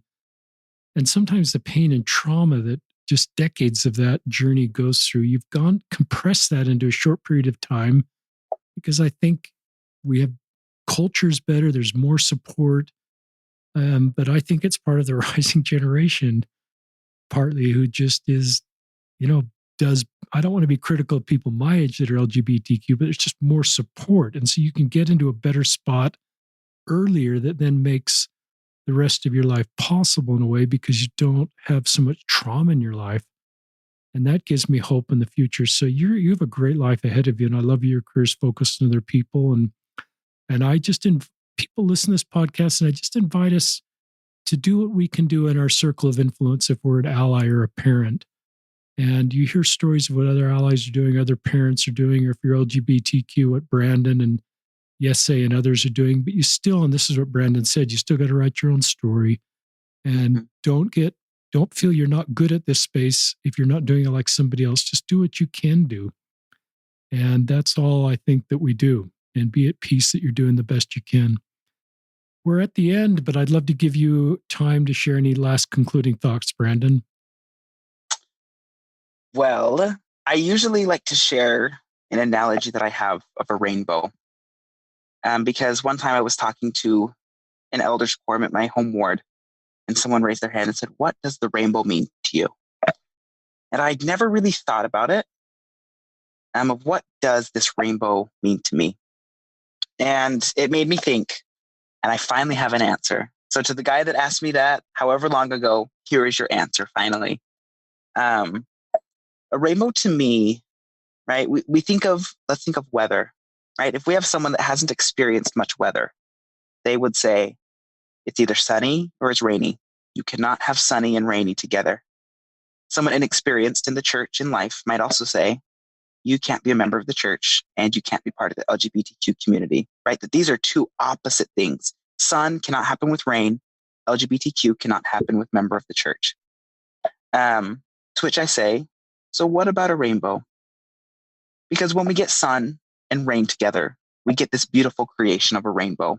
sometimes the pain and trauma that just decades of that journey goes through. You've compressed that into a short period of time, because I think we have cultures better. There's more support. But I think it's part of the rising generation, partly, who just is, I don't want to be critical of people my age that are LGBTQ, but it's just more support. And so you can get into a better spot earlier that then makes the rest of your life possible in a way, because you don't have so much trauma in your life. And that gives me hope in the future. So you have a great life ahead of you. And I love your careers focused on other people. And I just people listen to this podcast, and I just invite us to do what we can do in our circle of influence if we're an ally or a parent. And you hear stories of what other allies are doing, other parents are doing, or if you're LGBTQ, what Brandon and Yesse and others are doing. But you still, and this is what Brandon said, you still got to write your own story. And don't feel you're not good at this space if you're not doing it like somebody else. Just do what you can do. And that's all I think that we do. And be at peace that you're doing the best you can. We're at the end, but I'd love to give you time to share any last concluding thoughts, Brandon. Well, I usually like to share an analogy that I have of a rainbow. Because one time I was talking to an elders quorum at my home ward, and someone raised their hand and said, "What does the rainbow mean to you?" And I'd never really thought about it. Of what does this rainbow mean to me? And it made me think, and I finally have an answer. So to the guy that asked me that however long ago, here is your answer finally. A rainbow to me, right? Let's think of weather, right? If we have someone that hasn't experienced much weather, they would say it's either sunny or it's rainy. You cannot have sunny and rainy together. Someone inexperienced in the church in life might also say, you can't be a member of the church and you can't be part of the LGBTQ community, right? That these are two opposite things. Sun cannot happen with rain. LGBTQ cannot happen with member of the church. To which I say, so what about a rainbow? Because when we get sun and rain together, we get this beautiful creation of a rainbow.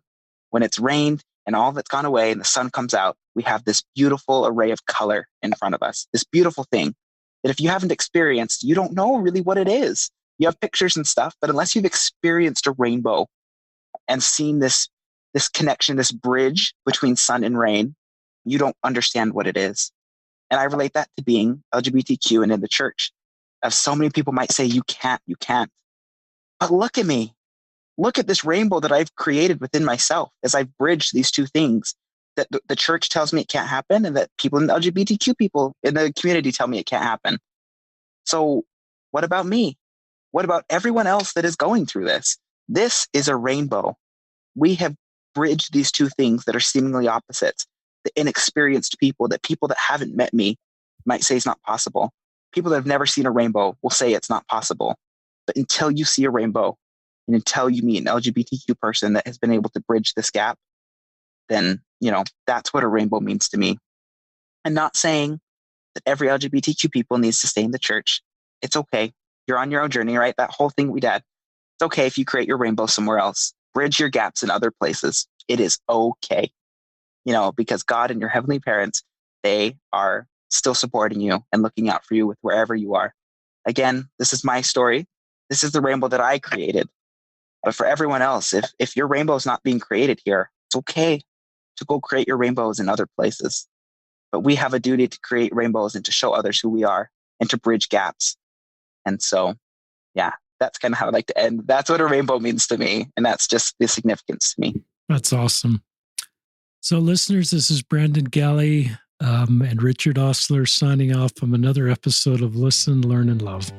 When it's rained and all that's gone away and the sun comes out, we have this beautiful array of color in front of us, this beautiful thing that if you haven't experienced, you don't know really what it is. You have pictures and stuff, but unless you've experienced a rainbow and seen this connection, this bridge between sun and rain, you don't understand what it is. And I relate that to being LGBTQ and in the church. As so many people might say, you can't. But look at me. Look at this rainbow that I've created within myself as I've bridged these two things that the church tells me it can't happen, and that people in the LGBTQ people in the community tell me it can't happen. So what about me? What about everyone else that is going through this? This is a rainbow. We have bridged these two things that are seemingly opposites. The inexperienced people that haven't met me might say it's not possible. People that have never seen a rainbow will say it's not possible. But until you see a rainbow, and until you meet an LGBTQ person that has been able to bridge this gap, then, that's what a rainbow means to me. I'm not saying that every LGBTQ people needs to stay in the church. It's okay. You're on your own journey, right? That whole thing we did. It's okay if you create your rainbow somewhere else. Bridge your gaps in other places. It is okay. Because God and your heavenly parents, they are still supporting you and looking out for you with wherever you are. Again, this is my story. This is the rainbow that I created. But for everyone else, if your rainbow is not being created here, it's okay to go create your rainbows in other places. But we have a duty to create rainbows and to show others who we are and to bridge gaps. And so, yeah, that's kind of how I like to end. That's what a rainbow means to me. And that's just the significance to me. That's awesome. So listeners, this is Brandon Galli. And Richard Ostler signing off from another episode of Listen, Learn, and Love.